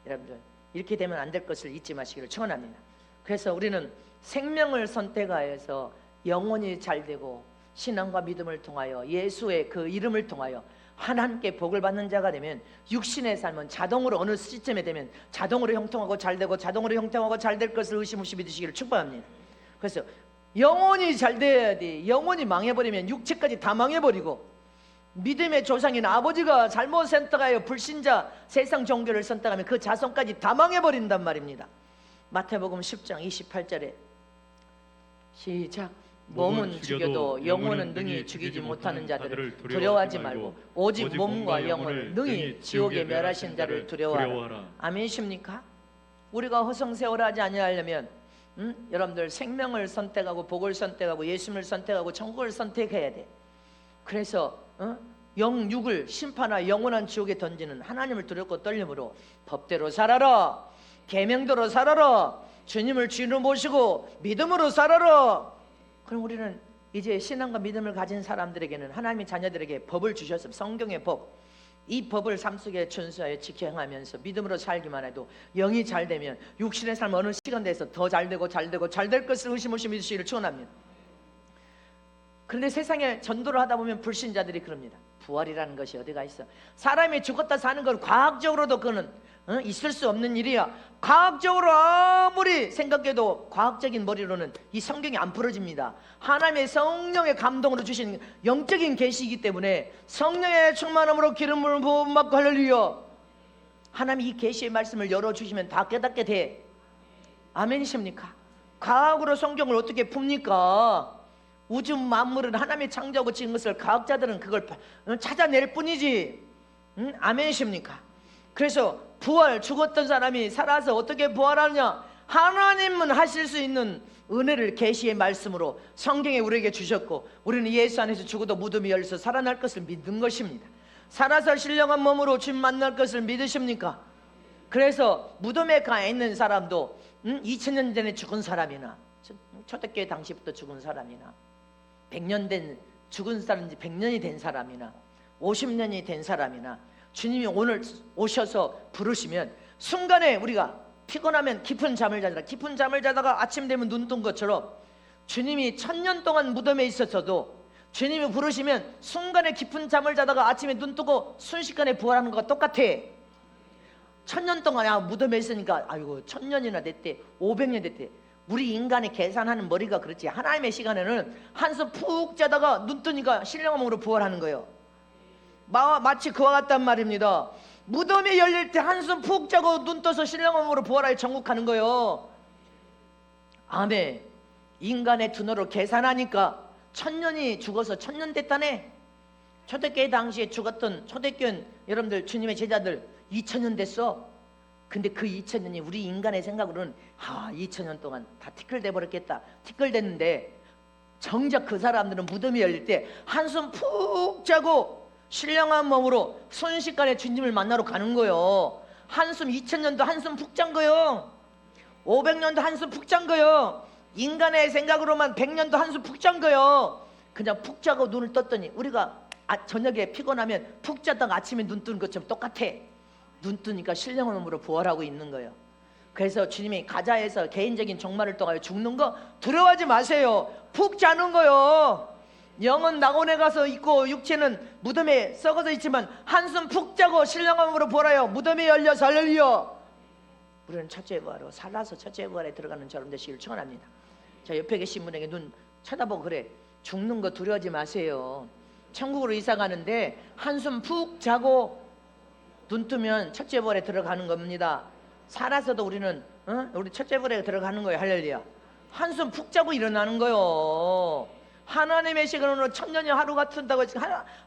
여러분들 이렇게 되면 안 될 것을 잊지 마시기를 축원합니다. 그래서 우리는 생명을 선택하여서 영혼이 잘되고 신앙과 믿음을 통하여 예수의 그 이름을 통하여 하나님께 복을 받는 자가 되면 육신의 삶은 자동으로 어느 시점에 되면 자동으로 형통하고 잘되고 자동으로 형통하고 잘될 것을 의심 없이 믿으시기를 축복합니다. 그래서 영혼이 잘돼야 돼. 영혼이 망해버리면 육체까지 다 망해버리고, 믿음의 조상인 아버지가 잘못 선택하여 불신자 세상 종교를 선택하면 그 자손까지 다 망해버린단 말입니다. 마태복음 10장 28절에 시작. 몸은 죽여도 영혼은 능히 죽이지 못하는 자들을 두려워하지 말고 오직 몸과 영혼을 능히 지옥에 멸하신 자를 두려워하라. 아멘이십니까? 우리가 허송세월하지 아니하려면 여러분들 생명을 선택하고 복을 선택하고 예수님을 선택하고 천국을 선택해야 돼. 그래서 영육을 심판하여 영원한 지옥에 던지는 하나님을 두렵고 떨림으로 법대로 살아라, 계명대로 살아라, 주님을 주인으로 모시고 믿음으로 살아라. 그럼 우리는 이제 신앙과 믿음을 가진 사람들에게는 하나님의 자녀들에게 법을 주셨습니다. 성경의 법, 이 법을 삶 속에 준수하여 지켜 행하면서 믿음으로 살기만 해도 영이 잘 되면 육신의 삶 어느 시간 돼서 더 잘되고 잘되고 잘될 것을 의심 없이 믿으시기를 축원합니다. 그런데 세상에 전도를 하다 보면 불신자들이 그럽니다. 부활이라는 것이 어디가 있어? 사람이 죽었다 사는 건 과학적으로도 그는 있을 수 없는 일이야. 과학적으로 아무리 생각해도 과학적인 머리로는 이 성경이 안 풀어집니다. 하나님의 성령의 감동으로 주신 영적인 계시이기 때문에 성령의 충만함으로 기름을 부음 받고 할렐루야. 하나님이 이 계시의 말씀을 열어주시면 다 깨닫게 돼. 아멘이십니까? 과학으로 성경을 어떻게 풉니까? 우주 만물은 하나님이 창조하고 지은 것을 과학자들은 그걸 찾아낼 뿐이지. 아멘이십니까? 그래서 부활, 죽었던 사람이 살아서 어떻게 부활하느냐? 하나님은 하실 수 있는 은혜를 계시의 말씀으로 성경에 우리에게 주셨고, 우리는 예수 안에서 죽어도 무덤이 열려서 살아날 것을 믿는 것입니다. 살아서 신령한 몸으로 주님 만날 것을 믿으십니까? 그래서 무덤에 가 있는 사람도 2000년 전에 죽은 사람이나 초대교회 당시부터 죽은 사람이나 100년 된 죽은 사람인지 100년이 된 사람이나 50년이 된 사람이나 주님이 오늘 오셔서 부르시면 순간에 우리가 피곤하면 깊은 잠을 자다가, 깊은 잠을 자다가 아침 되면 눈 뜬 것처럼 주님이 1000년 동안 무덤에 있었어도 주님이 부르시면 순간에 깊은 잠을 자다가 아침에 눈 뜨고 순식간에 부활하는 것과 똑같아. 1000년 동안 무덤에 있으니까 아이고 1000년이나 됐대, 500년 됐대. 우리 인간이 계산하는 머리가 그렇지. 하나님의 시간에는 한숨 푹 자다가 눈 뜨니까 신령한 몸으로 부활하는 거예요. 마치 그와 같단 말입니다. 무덤이 열릴 때 한숨 푹 자고 눈 떠서 신령한 몸으로 부활하여 천국 가는 거예요. 아멘. 인간의 두뇌로 계산하니까 1000년이 죽어서 1000년 됐다네. 초대교회 당시에 죽었던 초대교회 여러분들, 주님의 제자들 2000년 됐어. 근데 그 2000년이 우리 인간의 생각으로는 2000년 동안 다 티끌대 버렸겠다, 티끌댔는데 정작 그 사람들은 무덤이 열릴 때 한숨 푹 자고 신령한 몸으로 순식간에 주님을 만나러 가는 거예요. 한숨 2000년도 한숨 푹 잔 거예요. 500년도 한숨 푹 잔 거예요. 인간의 생각으로만 100년도 한숨 푹 잔 거예요. 그냥 푹 자고 눈을 떴더니 우리가 저녁에 피곤하면 푹 잤다가 아침에 눈 뜨는 것처럼 똑같아. 눈 뜨니까 신령한 몸으로 부활하고 있는 거예요. 그래서 주님이 가자에서 개인적인 종말을 통하여 죽는 거 두려워하지 마세요. 푹 자는 거요. 영은 낙원에 가서 있고 육체는 무덤에 썩어져 있지만 한숨 푹 자고 신령한 몸으로 부활하여 무덤이 열려서 할렐루야. 우리는 첫째 부활로 살아서 첫째 부활에 들어가는 저런 되시기를 축원합니다. 자, 옆에 계신 분에게 눈 쳐다보고 그래. 죽는 거 두려워하지 마세요. 천국으로 이사 가는데 한숨 푹 자고 눈 뜨면 첫째 부활에 들어가는 겁니다. 살아서도 우리는 우리 첫째 부활에 들어가는 거예요. 할렐루야. 한숨 푹 자고 일어나는 거예요. 하나님의 시간으로 1000년이 하루 같은다고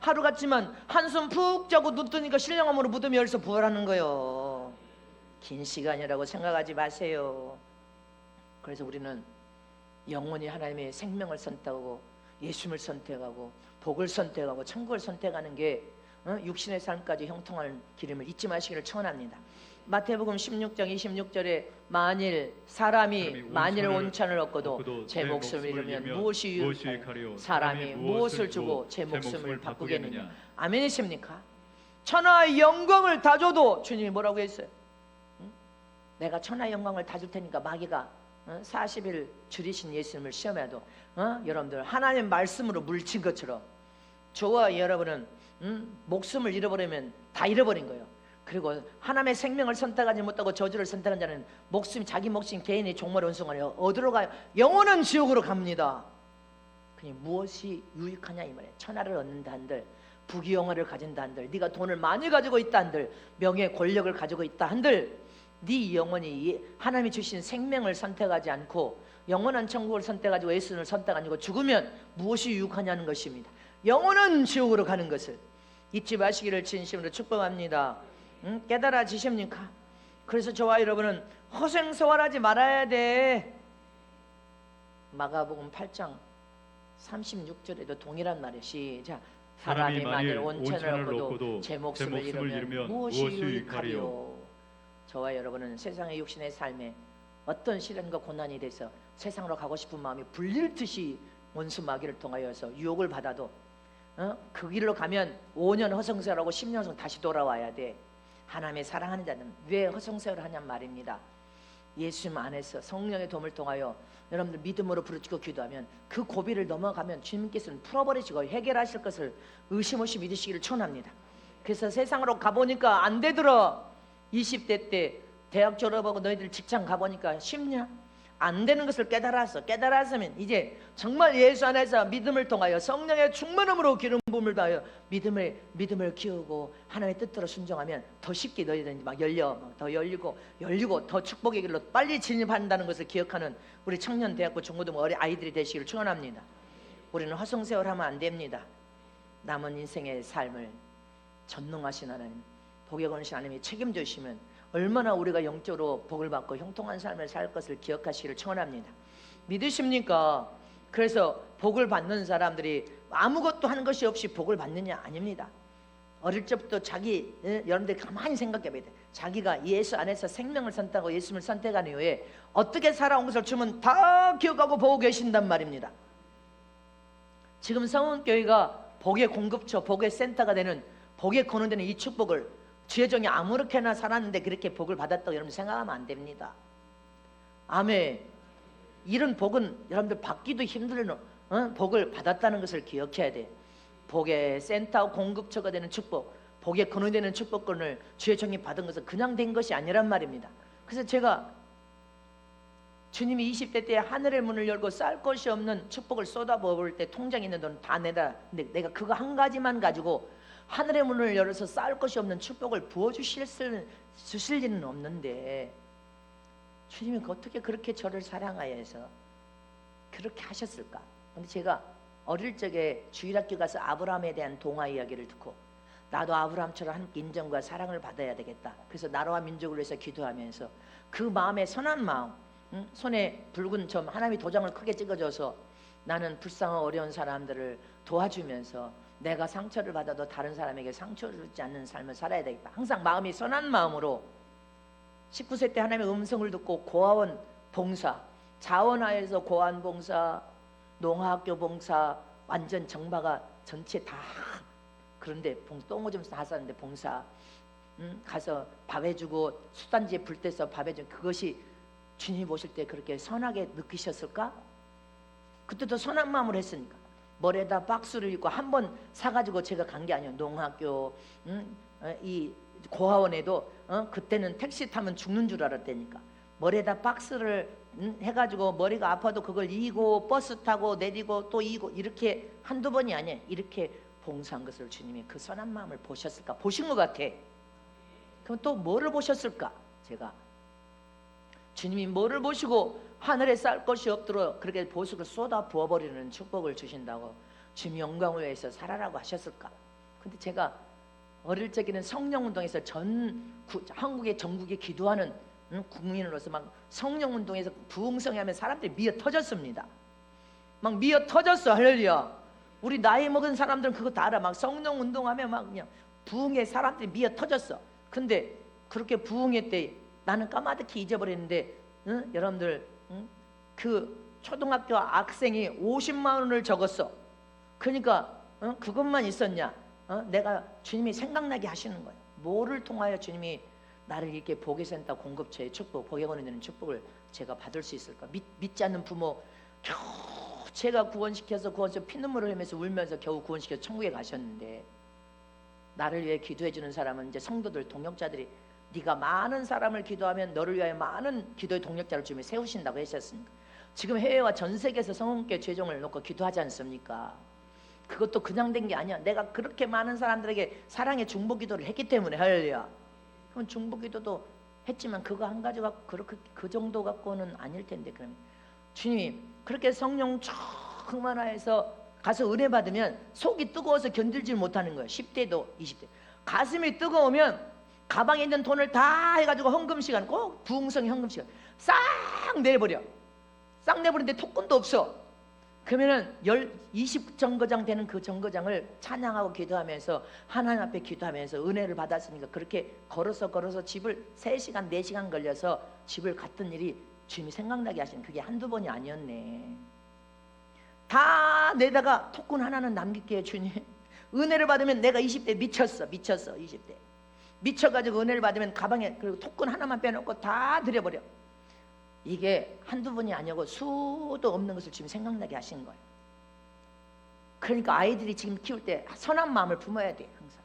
하루 같지만 한숨 푹 자고 눈 뜨니까 신령함으로 무덤이 열서 부활하는 거예요. 긴 시간이라고 생각하지 마세요. 그래서 우리는 영원히 하나님의 생명을 선택하고 예수님을 선택하고 복을 선택하고 천국을 선택하는 게 육신의 삶까지 형통하는 길임을 잊지 마시기를 청원합니다. 마태복음 16장 26절에 만일 사람이 온천을 얻고도 제 목숨을 잃으면 무엇이 유익하리요? 사람이 무엇을 주고 제 목숨을 바꾸겠느냐? 아멘이십니까? 천하의 영광을 다 줘도 주님이 뭐라고 했어요? 내가 천하의 영광을 다 줄 테니까 마귀가 40일 줄이신 예수님을 시험해도 여러분들 하나님 말씀으로 물친 것처럼 저와 여러분은 목숨을 잃어버리면 다 잃어버린 거예요. 그리고 하나님의 생명을 선택하지 못하고 저주를 선택한 자는 자기 목숨 개인의 종말의 원수하여 어디로 가요? 영원한 지옥으로 갑니다. 그니 무엇이 유익하냐 이 말이에요. 천하를 얻는다 한들, 부귀영화를 가진다 한들, 네가 돈을 많이 가지고 있다 한들, 명예 권력을 가지고 있다 한들, 네 영혼이 하나님이 주신 생명을 선택하지 않고 영원한 천국을 선택하고 예수님을 선택하고 죽으면 무엇이 유익하냐는 것입니다. 영원한 지옥으로 가는 것을 잊지 마시기를 진심으로 축복합니다. 깨달아지십니까? 그래서 저와 여러분은 허생소활하지 말아야 돼. 마가복음 8장 36절에도 동일한 말이에요. 시작. 사람이 만일 온천을 얻고도 제 목숨을 잃으면 무엇이 유익하리요? 저와 여러분은 세상의 육신의 삶에 어떤 시련과 고난이 돼서 세상으로 가고 싶은 마음이 불릴듯이 원수 마귀를 통하여서 유혹을 받아도 그 길로 가면 5년 허송세월하고 10년 허송 다시 돌아와야 돼. 하나님의 사랑하는 자는 왜 허송세월을 하냔 말입니다. 예수님 안에서 성령의 도움을 통하여 여러분들 믿음으로 부르짖고 기도하면 그 고비를 넘어가면 주님께서는 풀어버리시고 해결하실 것을 의심 없이 믿으시기를 축원합니다. 그래서 세상으로 가보니까 안 되더라. 20대 때 대학 졸업하고 너희들 직장 가보니까 쉽냐? 안 되는 것을 깨달았으면 이제 정말 예수 안에서 믿음을 통하여 성령의 충만함으로 기름 부음을 받아요. 믿음을 키우고 하나님의 뜻대로 순종하면 더 쉽게 너희들이 더 열리고 더 축복의 길로 빨리 진입한다는 것을 기억하는 우리 청년 대학교 중고등 어린 아이들이 되시기를 축원합니다. 우리는 허송세월하면 안 됩니다. 남은 인생의 삶을 전능하신 하나님, 복에 거하신 하나님이 책임져 주시면 얼마나 우리가 영적으로 복을 받고 형통한 삶을 살 것을 기억하시기를 축원합니다. 믿으십니까? 그래서 복을 받는 사람들이 아무것도 하는 것이 없이 복을 받느냐? 아닙니다. 어릴 적부터 여러분들이 가만히 생각해 봐야 돼. 자기가 예수 안에서 생명을 선택하고 예수님을 선택한 이후에 어떻게 살아온 것을 주면 다 기억하고 보고 계신단 말입니다. 지금 성원교회가 복의 공급처, 복의 센터가 되는, 복의 근원되는 이 축복을 주의종이 아무렇게나 살았는데 그렇게 복을 받았다고 여러분 생각하면 안 됩니다. 아멘. 이런 복은 여러분들 받기도 힘든 복을 받았다는 것을 기억해야 돼. 복의 센터 공급처가 되는 축복, 복의 근원이 되는 축복권을 주의 종이 받은 것은 그냥 된 것이 아니란 말입니다. 그래서 제가 주님이 20대 때 하늘의 문을 열고 쌀 것이 없는 축복을 쏟아부을 때 통장에 있는 돈 다 내다. 근데 내가 그거 한 가지만 가지고 하늘의 문을 열어서 쌀 것이 없는 축복을 부어주실 리는 없는데 주님이 어떻게 그렇게 저를 사랑하여서 그렇게 하셨을까? 근데 제가 어릴 적에 주일학교 가서 아브라함에 대한 동화 이야기를 듣고 나도 아브라함처럼 하나님께 인정과 사랑을 받아야 되겠다. 그래서 나라와 민족을 위해서 기도하면서 그 마음의 선한 마음, 손에 붉은 점 하나님이 도장을 크게 찍어줘서 나는 불쌍한 어려운 사람들을 도와주면서 내가 상처를 받아도 다른 사람에게 상처를 주지 않는 삶을 살아야 되겠다. 항상 마음이 선한 마음으로 19세 때 하나님의 음성을 듣고 고아원 봉사, 자원하에서 고아원 봉사, 농학교 봉사, 완전 정바가 전체 다 그런데 똥 오줌 다 쌌는데 봉사 가서 밥 해주고 숫단지에 불 떼서 밥 해주고 그것이 주님이 보실 때 그렇게 선하게 느끼셨을까? 그때도 선한 마음으로 했으니까 머리에다 박스를 입고 한 번 사가지고 제가 간 게 아니에요. 농학교 이 고아원에도 그때는 택시 타면 죽는 줄 알았다니까 머리에다 박스를 해가지고 머리가 아파도 그걸 이고 버스 타고 내리고 또 이고 이렇게 한두 번이 아니에요. 이렇게 봉사한 것을 주님이 그 선한 마음을 보셨을까? 보신 것 같아. 그럼 또 뭐를 보셨을까? 제가 주님이 뭐를 보시고 하늘에 쌀 것이 없도록 그렇게 보석을 쏟아 부어버리는 축복을 주신다고 주님 영광을 위해서 살아라고 하셨을까? 근데 제가 어릴 적에는 성령운동에서 한국의 전국에 기도하는 국민으로서 막 성령운동에서 부흥성하면 사람들이 미어 터졌습니다. 막 미어 터졌어. 할렐루야. 우리 나이 먹은 사람들은 그거 다 알아. 막 성령운동하면 막 그냥 부흥에 사람들이 미어 터졌어. 근데 그렇게 부흥했대. 나는 까마득히 잊어버렸는데 여러분들 그 초등학교 학생이 50만 원을 적었어. 그러니까 그것만 있었냐? 내가 주님이 생각나게 하시는 거예요. 뭐를 통하여 주님이 나를 이렇게 복의센터 공급처의 축복, 복에 권해되는 축복을 제가 받을 수 있을까? 믿지 않는 부모 겨우 제가 구원시켜서 피눈물을 흘리면서 울면서 겨우 구원시켜서 천국에 가셨는데 나를 위해 기도해주는 사람은 이제 성도들 동역자들이 네가 많은 사람을 기도하면 너를 위하여 많은 기도의 동력자를 주님이 세우신다고 하셨습니까? 지금 해외와 전 세계에서 성원교회 최종을 놓고 기도하지 않습니까? 그것도 그냥 된 게 아니야. 내가 그렇게 많은 사람들에게 사랑의 중보 기도를 했기 때문에. 할렐루야. 그럼 중보 기도도 했지만 그거 한 가지가 그렇게 그 정도 갖고는 아닐 텐데. 그럼 주님이 그렇게 성령 충만하여서 가서 은혜 받으면 속이 뜨거워서 견딜지 못하는 거예요. 10대도 20대 가슴이 뜨거우면 가방에 있는 돈을 다 해가지고 헌금 시간, 꼭 부흥성 헌금 시간 싹 내버려. 싹 내버리는데 토큰도 없어. 그러면은 20 정거장 되는 그 정거장을 찬양하고 기도하면서 하나님 앞에 기도하면서 은혜를 받았으니까 그렇게 걸어서 집을 3시간 4시간 걸려서 집을 갔던 일이 주님이 생각나게 하시는 그게 한두 번이 아니었네. 다 내다가 토큰 하나는 남길게요. 주님 은혜를 받으면 내가 20대 미쳤어 20대 미쳐가지고 은혜를 받으면 가방에 그리고 토큰 하나만 빼놓고 다 드려버려. 이게 한두 번이 아니고 수도 없는 것을 지금 생각나게 하신 거예요. 그러니까 아이들이 지금 키울 때 선한 마음을 품어야 돼. 항상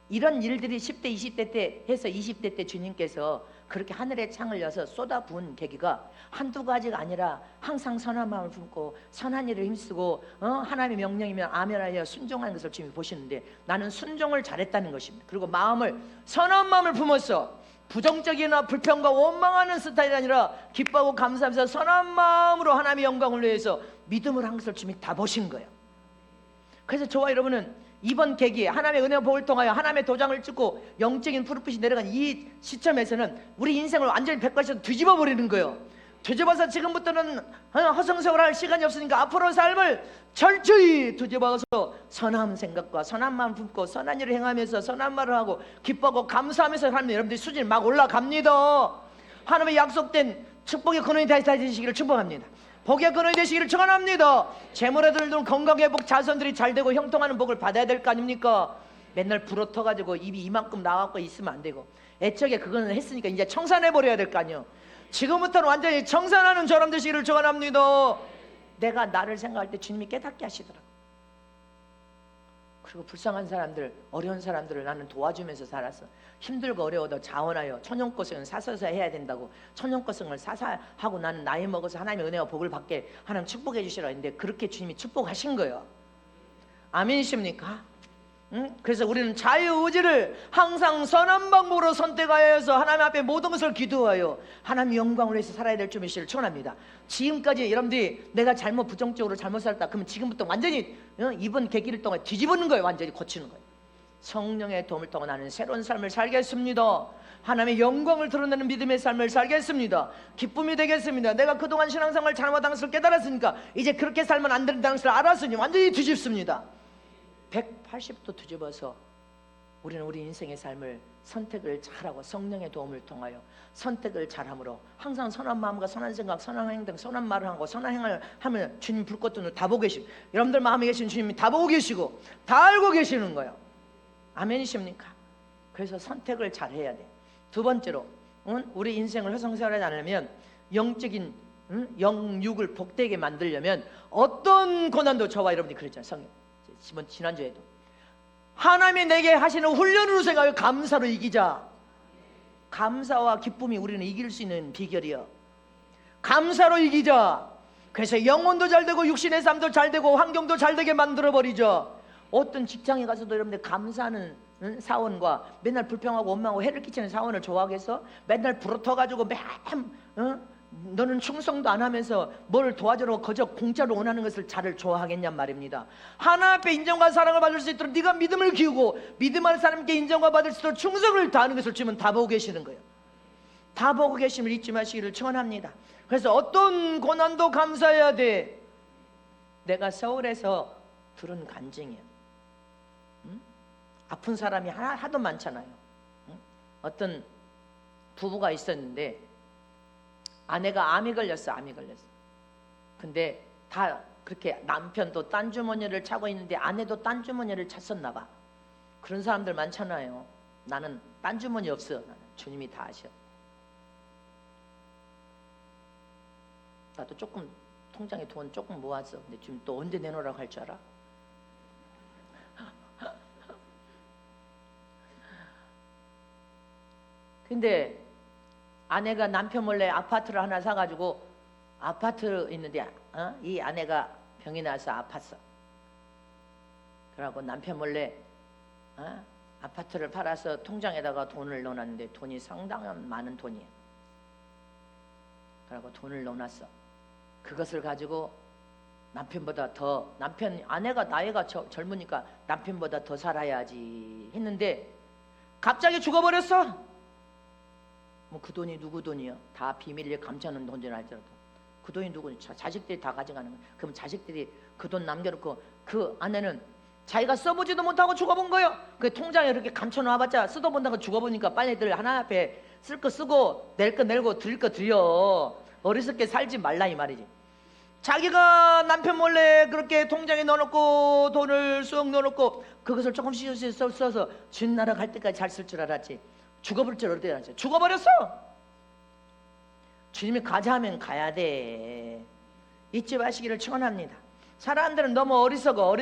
이런 일들이 10대 20대 때 해서 20대 때 주님께서 그렇게 하늘의 창을 여서 쏟아부은 계기가 한두 가지가 아니라 항상 선한 마음을 품고 선한 일을 힘쓰고 하나님의 명령이면 아멘하여 순종하는 것을 주님이 보시는데 나는 순종을 잘했다는 것입니다. 그리고 마음을 선한 마음을 품었어. 부정적이나 불평과 원망하는 스타일이 아니라 기뻐하고 감사하면서 선한 마음으로 하나님의 영광을 위해서 믿음을 한 것을 주님이 다 보신 거예요. 그래서 저와 여러분은 이번 계기에 하나님의 은혜와 복을 통하여 하나님의 도장을 찍고 영적인 푸르빛이 내려간 이 시점에서는 우리 인생을 완전히 180도 뒤집어 버리는 거예요. 뒤집어서 지금부터는 허송세월 할 시간이 없으니까 앞으로 삶을 철저히 뒤집어서 선한 생각과 선한 마음 품고 선한 일을 행하면서 선한 말을 하고 기뻐하고 감사하면서 하면 여러분들이 수준이 막 올라갑니다. 하나님의 약속된 축복의 근원이 다시 되시기를 축복합니다. 복의 근원이 되시기를 축원합니다. 재물에들도 건강 회복 자손들이 잘 되고 형통하는 복을 받아야 될 거 아닙니까? 맨날 부러터가지고 입이 이만큼 나와갖고 있으면 안 되고 애초에 그거는 했으니까 이제 청산해 버려야 될 거 아니에요. 지금부터는 완전히 청산하는 저람 되시기를 축원합니다. 내가 나를 생각할 때 주님이 깨닫게 하시더라고. 그리고 불쌍한 사람들, 어려운 사람들을 나는 도와주면서 살았어. 힘들고 어려워도 자원하여 천연고생은 사서서 해야 된다고. 천연고생을 사사 하고 나는 나이 먹어서 하나님의 은혜와 복을 받게 하나님 축복해 주시라 했는데 그렇게 주님이 축복하신 거예요. 아멘이십니까? 그래서 우리는 자유의지를 항상 선한 방법으로 선택하여 해서 하나님 앞에 모든 것을 기도하여 하나님 영광을 위해서 살아야 될 줄을 축원합니다. 지금까지 여러분들이 내가 잘못 부정적으로 잘못 살았다 그러면 지금부터 완전히 이번 계기를 통해 뒤집는 거예요. 완전히 고치는 거예요. 성령의 도움을 통해 나는 새로운 삶을 살겠습니다. 하나님의 영광을 드러내는 믿음의 삶을 살겠습니다. 기쁨이 되겠습니다. 내가 그동안 신앙생활 잘못한 것을 깨달았으니까 이제 그렇게 살면 안 된다는 것을 알았으니 완전히 뒤집습니다. 180도 뒤집어서 우리는 우리 인생의 삶을 선택을 잘하고 성령의 도움을 통하여 선택을 잘함으로 항상 선한 마음과 선한 생각, 선한 행동, 선한 말을 하고 선한 행을 하면 주님 불꽃 눈을 다 보고 계시고 여러분들 마음에 계신 주님이 다 보고 계시고 다 알고 계시는 거예요. 아멘이십니까? 그래서 선택을 잘해야 돼. 두 번째로 우리 인생을 허송세월하지 않으려면 영적인 영육을 복되게 만들려면 어떤 고난도 저와 여러분이 그랬잖아요. 성경 지난주에도 하나님이 내게 하시는 훈련으로 생각하여 감사로 이기자. 감사와 기쁨이 우리는 이길 수 있는 비결이요. 감사로 이기자. 그래서 영혼도 잘 되고 육신의 삶도 잘 되고 환경도 잘 되게 만들어 버리죠. 어떤 직장에 가서도 여러분들 감사하는 사원과 맨날 불평하고 원망하고 해를 끼치는 사원을 좋아하겠어? 맨날 부러터가지고 너는 충성도 안 하면서 뭘 도와주려고 거저 공짜로 원하는 것을 잘을 좋아하겠냔 말입니다. 하나 앞에 인정과 사랑을 받을 수 있도록 네가 믿음을 키우고 믿음하는 사람께 인정과 받을 수 있도록 충성을 다하는 것을 주면 다 보고 계시는 거예요. 다 보고 계심을 잊지 마시기를 축원합니다. 그래서 어떤 고난도 감사해야 돼. 내가 서울에서 들은 간증이야. 아픈 사람이 하도 많잖아요. 어떤 부부가 있었는데 아내가 암이 걸렸어. 근데 다 그렇게 남편도 딴 주머니를 차고 있는데 아내도 딴 주머니를 찼었나 봐. 그런 사람들 많잖아요. 나는 딴 주머니 없어. 나는 주님이 다 아셔. 나도 조금 통장에 돈 조금 모았어. 근데 지금 또 언제 내놓으라고 할 줄 알아? 근데 아내가 남편 몰래 아파트를 하나 사가지고 아파트 있는데 이 아내가 병이 나서 아팠어. 그러고 남편 몰래 아파트를 팔아서 통장에다가 돈을 넣어놨는데 돈이 상당한 많은 돈이에요. 그러고 돈을 넣어놨어. 그것을 가지고 남편보다 더 아내가 나이가 젊으니까 남편보다 더 살아야지 했는데 갑자기 죽어버렸어. 뭐 그 돈이 누구 돈이요? 다 비밀리에 감춰놓은 돈줄 알더라도 그 돈이 누구니? 자식들이 다 가져가는 거야. 그럼 자식들이 그 돈 남겨놓고 그 아내는 자기가 써보지도 못하고 죽어본 거예요. 그 통장에 이렇게 감춰놔봤자 쓰도 못하고 죽어보니까 빨리들 하나 앞에 쓸 거 쓰고 낼 거 내고 드릴 거 드려. 어리석게 살지 말라 이 말이지. 자기가 남편 몰래 그렇게 통장에 넣어놓고 돈을 쑥 넣어놓고 그것을 조금씩 써서 주님 나라 갈 때까지 잘 쓸 줄 알았지. 죽어버릴 줄 어떻게 알았지? 죽어버렸어. 주님이 가자 하면 가야 돼. 잊지 마시기를 축원합니다. 사람들은 너무 어리석어.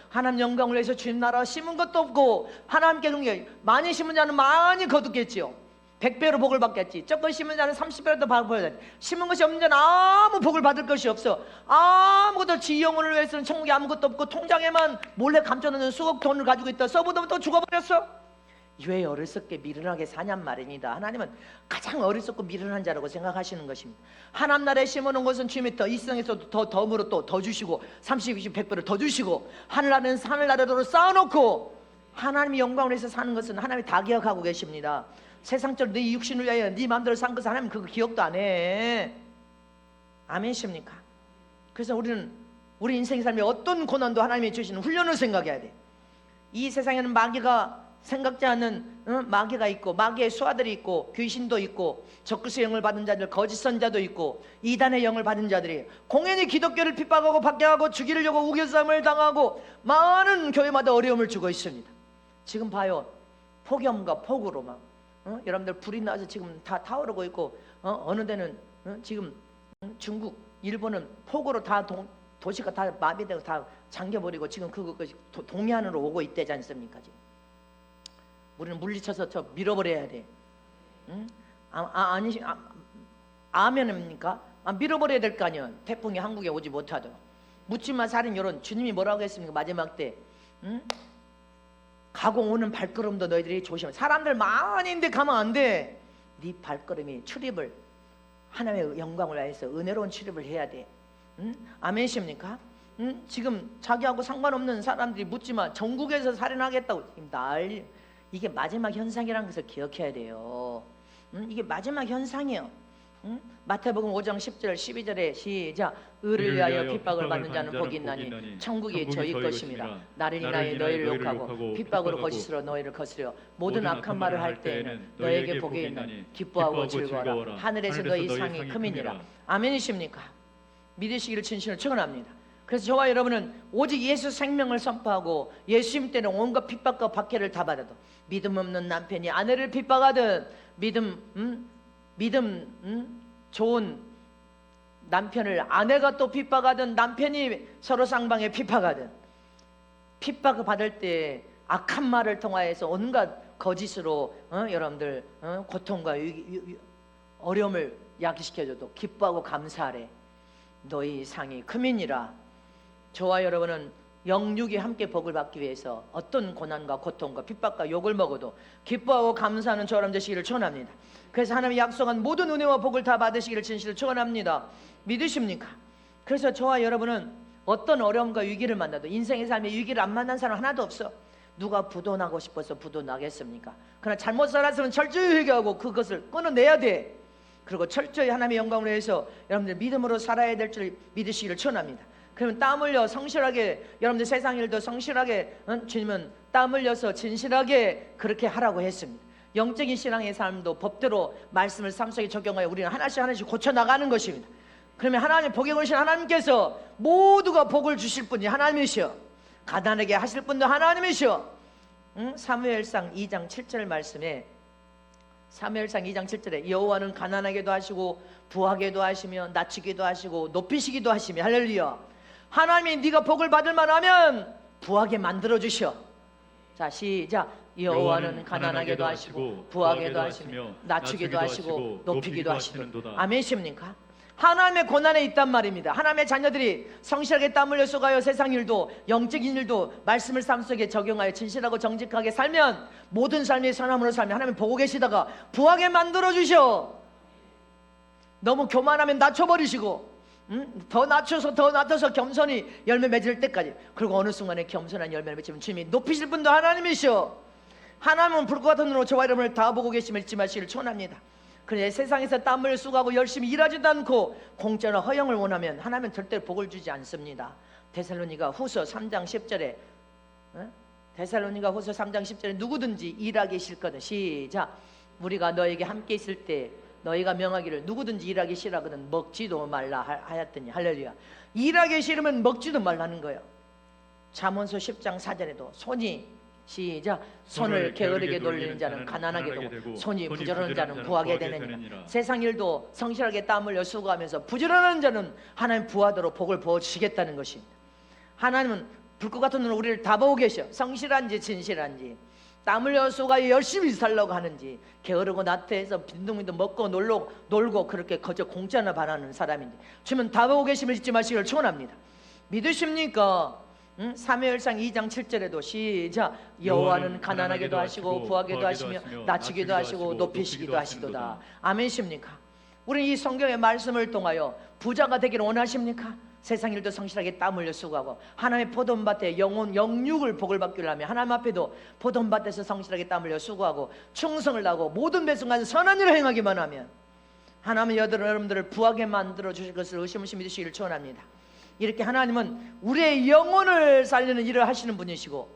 하나님 영광을 위해서 주님 나라 심은 것도 없고 하나님께 그게 많이 심은 자는 많이 거두겠지요. 100배로 복을 받겠지. 적은 심은 자는 30배로 더 복을 받겠지. 심은 것이 없는 자는 아무 복을 받을 것이 없어. 아무것도 지 영혼을 위해서는 천국에 아무것도 없고 통장에만 몰래 감춰놓는 수억 돈을 가지고 있다. 써보다 또 죽어버렸어. 왜 어리석게 미련하게 사냔 말입니다. 하나님은 가장 어리석고 미련한 자라고 생각하시는 것입니다. 하나님 나라에 심어놓은 것은 주님이 이 세상에서도 더 덤으로 또 더 주시고 30, 20, 100배를 더 주시고 하늘나라는 하늘나라로 쌓아놓고 하나님의 영광을 위해서 사는 것은 하나님이 다 기억하고 계십니다. 세상적으로 네 육신을 위하여 네 마음대로 산 것은 하나님 그거 기억도 안 해. 아멘이십니까? 그래서 우리는 우리 인생의 삶에 어떤 고난도 하나님이 주시는 훈련을 생각해야 돼. 이 세상에는 마귀가 생각지 않는 마귀가 있고 마귀의 수하들이 있고 귀신도 있고 적그리스도의 영을 받은 자들, 거짓 선자도 있고 이단의 영을 받은 자들이 공연히 기독교를 핍박하고 박해하고 죽이려고 우겨쌈을 당하고 많은 교회마다 어려움을 주고 있습니다. 지금 봐요. 폭염과 폭우로 막 여러분들 불이 나서 지금 다 타오르고 있고 어느 데는 지금 중국, 일본은 폭우로 다 도시가 다 마비되고 다 잠겨버리고 지금 동해안으로 오고 있대지 않습니까? 지금 우리는 물리쳐서 저 밀어버려야 돼. 응? 아멘입니까? 밀어버려야 될 거 아니에요. 태풍이 한국에 오지 못하도록. 묻지마 살인 여론. 주님이 뭐라고 했습니까? 마지막 때 응? 가고 오는 발걸음도 너희들이 조심해. 사람들 많이 있는데 가면 안 돼. 네 발걸음이 출입을 하나님의 영광을 위해서 은혜로운 출입을 해야 돼. 응? 아멘이십니까? 응? 지금 자기하고 상관없는 사람들이 묻지마 전국에서 살인하겠다고 난리. 이게 마지막 현상이라는 것을 기억해야 돼요. 응? 이게 마지막 현상이에요. 응? 마태복음 5장 10절 12절에 시작. 의를 위하여 핍박을 받는 자는 복이 있나니 천국이 저희 것입니다. 나를 인하여 너희를 욕하고 핍박으로 거짓으로 너희를 거스려 모든 악한 말을 할 때에는 너희에게 복이 있나니 기뻐하고 즐거워라. 하늘에서 너희 상이 크미니라. 아멘이십니까? 믿으시기를 진심으로 축원합니다. 그래서 저와 여러분은 오직 예수 생명을 선포하고 예수님 때는 온갖 핍박과 박해를 다 받아도 믿음 없는 남편이 아내를 핍박하든 믿음 좋은 남편을 아내가 또 핍박하든 남편이 서로 쌍방에 핍박하든 핍박을 받을 때 악한 말을 통하여서 온갖 거짓으로 여러분들 고통과 어려움을 야기시켜줘도 기뻐하고 감사하래. 너희 상이 크민이라. 저와 여러분은 영육이 함께 복을 받기 위해서 어떤 고난과 고통과 핍박과 욕을 먹어도 기뻐하고 감사하는 저와 여러분 되시기를 축원합니다. 그래서 하나님의 약속한 모든 은혜와 복을 다 받으시기를 진실로 축원합니다. 믿으십니까? 그래서 저와 여러분은 어떤 어려움과 위기를 만나도 인생의 삶에 위기를 안 만난 사람 하나도 없어. 누가 부도나고 싶어서 부도나겠습니까? 그러나 잘못 살아서는 철저히 회개하고 그것을 끊어내야 돼. 그리고 철저히 하나님의 영광을 위해서 여러분들 믿음으로 살아야 될 줄 믿으시기를 축원합니다. 그러면 땀 흘려 성실하게 여러분들 세상 일도 성실하게 주님은 땀 흘려서 진실하게 그렇게 하라고 했습니다. 영적인 신앙의 삶도 법대로 말씀을 삶 속에 적용하여 우리는 하나씩 고쳐나가는 것입니다. 그러면 하나님 복에 오신 하나님께서 모두가 복을 주실 분이 하나님이시여 가난하게 하실 분도 하나님이시여. 사무엘상 2장 7절 말씀에 사무엘상 2장 7절에 여호와는 가난하게도 하시고 부하게도 하시며 낮추기도 하시고 높이시기도 하시며 할렐루야. 하나님이 네가 복을 받을 만하면 부하게 만들어 주셔. 자 시작. 여호와는 가난하게도 하시고 부하게도 하시며 낮추기도 하시고 높이기도 하시는도다. 아멘이십니까? 하나님의 고난에 있단 말입니다. 하나님의 자녀들이 성실하게 땀 흘려 쏘가요 세상 일도 영적인 일도 말씀을 삶 속에 적용하여 진실하고 정직하게 살면 모든 삶이 선함으로 살면 하나님 보고 계시다가 부하게 만들어 주셔. 너무 교만하면 낮춰버리시고 더 낮춰서 겸손히 열매 맺을 때까지. 그리고 어느 순간에 겸손한 열매를 맺으면 주님이 높이실 분도 하나님이시오. 하나님은 불과 같은 눈으로 저와 여러분을 다 보고 계심을 잊지 마시기를 축원합니다. 그런데 세상에서 땀을 쑤가고 열심히 일하지도 않고 공짜로 허영을 원하면 하나님은 절대로 복을 주지 않습니다. 데살로니가 후서 3장 10절에 데살로니가 후서 3장 10절에 누구든지 일하기 싫거든. 시작. 우리가 너에게 함께 있을 때 너희가 명하기를 누구든지 일하기 싫어하거든 먹지도 말라 하였더니 할렐루야. 일하기 싫으면 먹지도 말라는 거예요. 잠언서 10장 4절에도 손이 시작. 손을 게으르게 돌리는 자는 가난하게 되고 손이 부지런한 자는 부하게 되느니라. 세상 일도 성실하게 땀 흘려 수고하면서 부지런한 자는 하나님 부하도록 복을 부어주시겠다는 것입니다. 하나님은 불꽃 같은 눈으로 우리를 다 보고 계셔. 성실한지 진실한지 땀 흘려 수고하여 열심히 살려고 하는지 게으르고 나태해서 빈둥빈둥 먹고 놀고 그렇게 거저 공짜나 바라는 사람인지 주면 다 보고 계심을 잊지 마시기를 축원합니다. 믿으십니까? 사무엘상 2장 7절에도 시작. 여호와는 가난하게도 하시고 부하게도 하시며 낮추기도 하시고 높이시기도 하시도다. 아멘이십니까? 우리는 이 성경의 말씀을 통하여 부자가 되기를 원하십니까? 세상 일도 성실하게 땀 흘려 수고하고 하나님의 포도밭에 영육을 복을 받기를 하며 하나님 앞에도 포도밭에서 성실하게 땀 흘려 수고하고 충성을 다하고 모든 배순간 선한 일을 행하기만 하면 하나님은 여러분들을 부하게 만들어 주실 것을 의심 없이 믿으시기를 축원합니다. 이렇게 하나님은 우리의 영혼을 살리는 일을 하시는 분이시고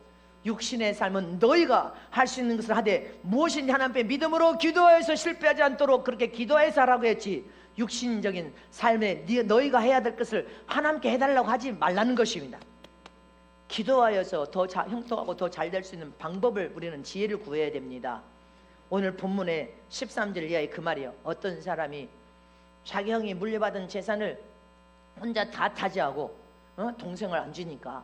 육신의 삶은 너희가 할 수 있는 것을 하되 무엇인지 하나님 앞에 믿음으로 기도해서 실패하지 않도록 그렇게 기도해서 하라고 했지 육신적인 삶에 너희가 해야 될 것을 하나님께 해달라고 하지 말라는 것입니다. 기도하여서 더 형통하고 더 잘 될 수 있는 방법을 우리는 지혜를 구해야 됩니다. 오늘 본문의 13절 이하의 그 말이요. 어떤 사람이 자기 형이 물려받은 재산을 혼자 다 타지하고 동생을 안 주니까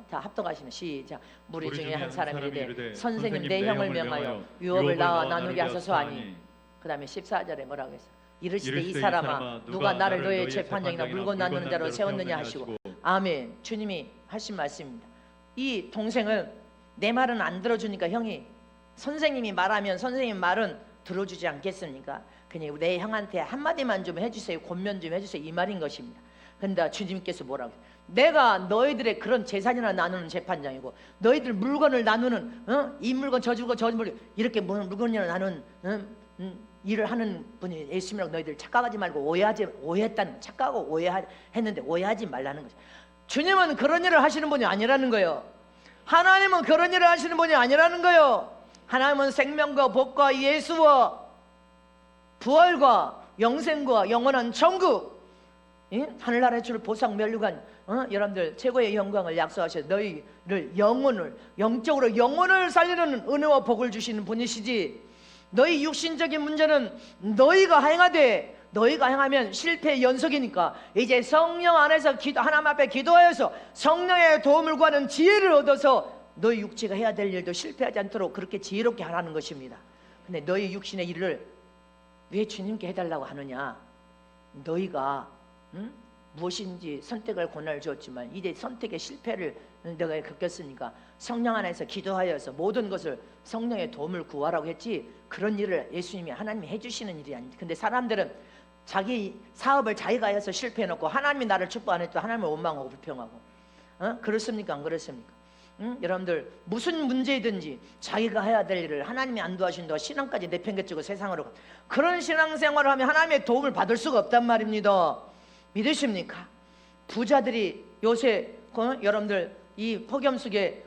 다 합독하시면 시작. 무리 중에 한 사람이 이르되 선생님 내 형을 명하여 유업을 나와 나누게 하소서 하니. 그 다음에 14절에 뭐라고 했어? 이르시되 이 사람아 누가 나를 너의 재판장이나 물건 나누는 자로 세웠느냐 하시고. 아멘. 주님이 하신 말씀입니다. 이 동생은 내 말은 안 들어주니까 형이 선생님이 말하면 선생님 말은 들어주지 않겠습니까? 그냥 내 형한테 한마디만 좀 해주세요. 권면 좀 해주세요. 이 말인 것입니다. 근데 주님께서 뭐라고 해요? 내가 너희들의 그런 재산이나 나누는 재판장이고 너희들 물건을 나누는 이 물건 저 주고 저 물건 이렇게 물건이나 나누는 일을 하는 분이 예수님이라고 너희들 착각하지 말고 오해했다는 착각하고 오해했는데 오해하지 말라는 거죠. 주님은 그런 일을 하시는 분이 아니라는 거예요. 하나님은 그런 일을 하시는 분이 아니라는 거예요. 하나님은 생명과 복과 예수와 부활과 영생과 영원한 천국, 하늘나라의 줄 보상 멸류관, 여러분들 최고의 영광을 약속하셔서 너희를 영적으로 영혼을 살리는 은혜와 복을 주시는 분이시지. 너희 육신적인 문제는 너희가 행하되 너희가 행하면 실패의 연속이니까 이제 성령 안에서 하나님 앞에 기도하여서 성령의 도움을 구하는 지혜를 얻어서 너희 육체가 해야 될 일도 실패하지 않도록 그렇게 지혜롭게 하라는 것입니다. 근데 너희 육신의 일을 왜 주님께 해달라고 하느냐? 너희가 무엇인지 선택할 권한을 주었지만 이제 선택의 실패를 너가 겪었으니까 성령 안에서 기도하여서 모든 것을 성령의 도움을 구하라고 했지, 그런 일을 예수님이 하나님이 해주시는 일이 아닙니다. 근데 사람들은 자기 사업을 자기가 해서 실패해놓고 하나님이 나를 축복 안 해도 하나님을 원망하고 불평하고, 그렇습니까? 안 그렇습니까? 여러분들 무슨 문제이든지 자기가 해야 될 일을 하나님이 안 도와주신다고 신앙까지 내팽개치고 세상으로 그런 신앙생활을 하면 하나님의 도움을 받을 수가 없단 말입니다. 믿으십니까? 부자들이 요새 여러분들 이 폭염 속에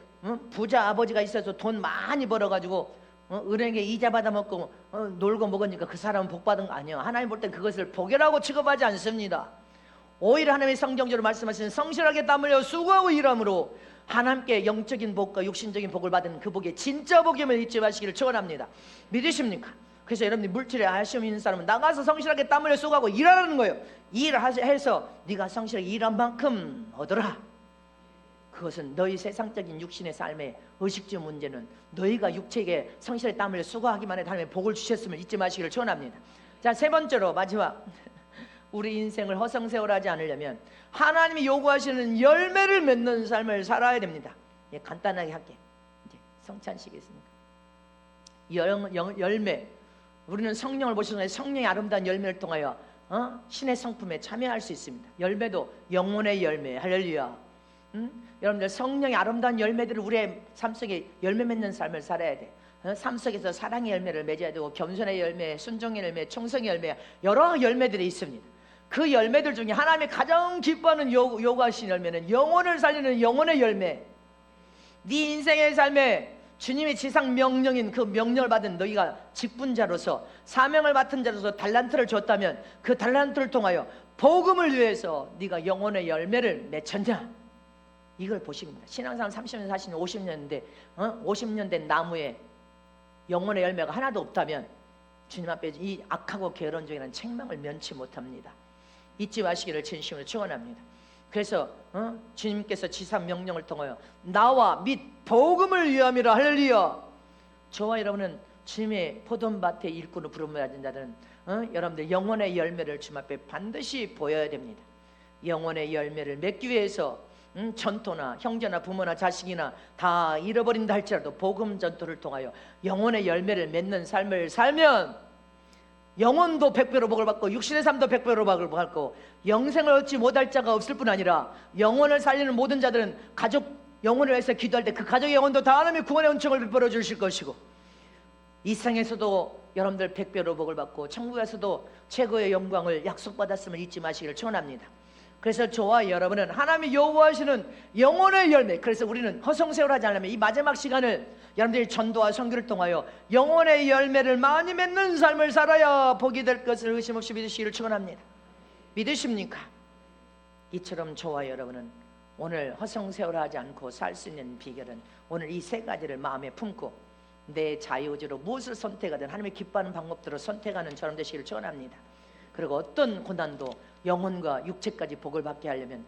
부자 아버지가 있어서 돈 많이 벌어가지고 은행에 이자 받아먹고 놀고 먹으니까 그 사람은 복 받은 거 아니에요. 하나님 볼 땐 그것을 복이라고 취급하지 않습니다. 오히려 하나님의 성경적으로 말씀하시는 성실하게 땀 흘려 수고하고 일함으로 하나님께 영적인 복과 육신적인 복을 받은 그 복의 진짜 복임을 잊지 마시기를 축원합니다. 믿으십니까? 그래서 여러분들 물질에 아쉬움 있는 사람은 나가서 성실하게 땀 흘려 수고하고 일하라는 거예요. 일을 해서 네가 성실하게 일한 만큼 얻어라. 그것은 너희 세상적인 육신의 삶의 의식주 문제는 너희가 육체에 성실하게 땀 흘려 수고하기만 해도 하나님의 복을 주셨음을 잊지 마시기를 축원합니다. 자, 세 번째로 마지막, 우리 인생을 허송세월하지 않으려면 하나님이 요구하시는 열매를 맺는 삶을 살아야 됩니다. 예, 간단하게 할게. 이제 성찬식이었으니까 열매. 우리는 성령을 보시는 거예요. 성령의 아름다운 열매를 통하여 신의 성품에 참여할 수 있습니다. 열매도 영혼의 열매. 할렐루야. 여러분들 성령의 아름다운 열매들을 우리의 삶 속에 열매 맺는 삶을 살아야 돼. 삶 속에서 사랑의 열매를 맺어야 되고 겸손의 열매, 순종의 열매, 충성의 열매, 여러 열매들이 있습니다. 그 열매들 중에 하나님이 가장 기뻐하는 요구하신 열매는 영혼을 살리는 영혼의 열매. 네 인생의 삶에 주님의 지상 명령인 그 명령을 받은 너희가 직분자로서 사명을 맡은 자로서 달란트를 줬다면 그 달란트를 통하여 복음을 위해서 네가 영혼의 열매를 맺혔냐, 이걸 보십니다. 신앙생활 30년, 40년, 50년인데 50년 된 나무에 영혼의 열매가 하나도 없다면 주님 앞에 이 악하고 게으른종이라는 책망을 면치 못합니다. 잊지 마시기를 진심으로 축원합니다. 그래서 주님께서 지상 명령을 통하여 나와 및 복음을 위함이라. 할렐루야. 저와 여러분은 주님의 포도밭의 일꾼으로 부름받은 자들은 여러분들 영혼의 열매를 주님 앞에 반드시 보여야 됩니다. 영혼의 열매를 맺기 위해서 전토나 형제나 부모나 자식이나 다 잃어버린다 할지라도 복음 전토를 통하여 영혼의 열매를 맺는 삶을 살면 영혼도 100배로 복을 받고 육신의 삶도 100배로 복을 받고 영생을 얻지 못할 자가 없을 뿐 아니라 영혼을 살리는 모든 자들은 가족 영혼을 위해서 기도할 때 그 가족의 영혼도 다 하나님의 구원의 은총을 베풀어 주실 것이고, 이 세상에서도 여러분들 100배로 복을 받고 천국에서도 최고의 영광을 약속받았음을 잊지 마시기를 축원합니다. 그래서 저와 여러분은 하나님이 요구하시는 영혼의 열매, 그래서 우리는 허송세월하지 않으려면 이 마지막 시간을 여러분들이 전도와 선교를 통하여 영혼의 열매를 많이 맺는 삶을 살아야 복이 될 것을 의심 없이 믿으시기를 축원합니다. 믿으십니까? 이처럼 저와 여러분은 오늘 허송세월하지 않고 살 수 있는 비결은 오늘 이 세 가지를 마음에 품고 내 자유의지로 무엇을 선택하든 하나님의 기뻐하는 방법대로 선택하는 저런 되시기를 축원합니다. 그리고 어떤 고난도 영혼과 육체까지 복을 받게 하려면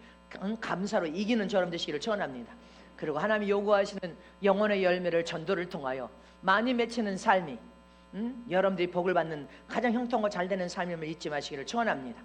감사로 이기는 저럼 되시기를 축원합니다. 그리고 하나님이 요구하시는 영혼의 열매를 전도를 통하여 많이 맺히는 삶이 여러분들이 복을 받는 가장 형통과 잘 되는 삶임을 잊지 마시기를 축원합니다.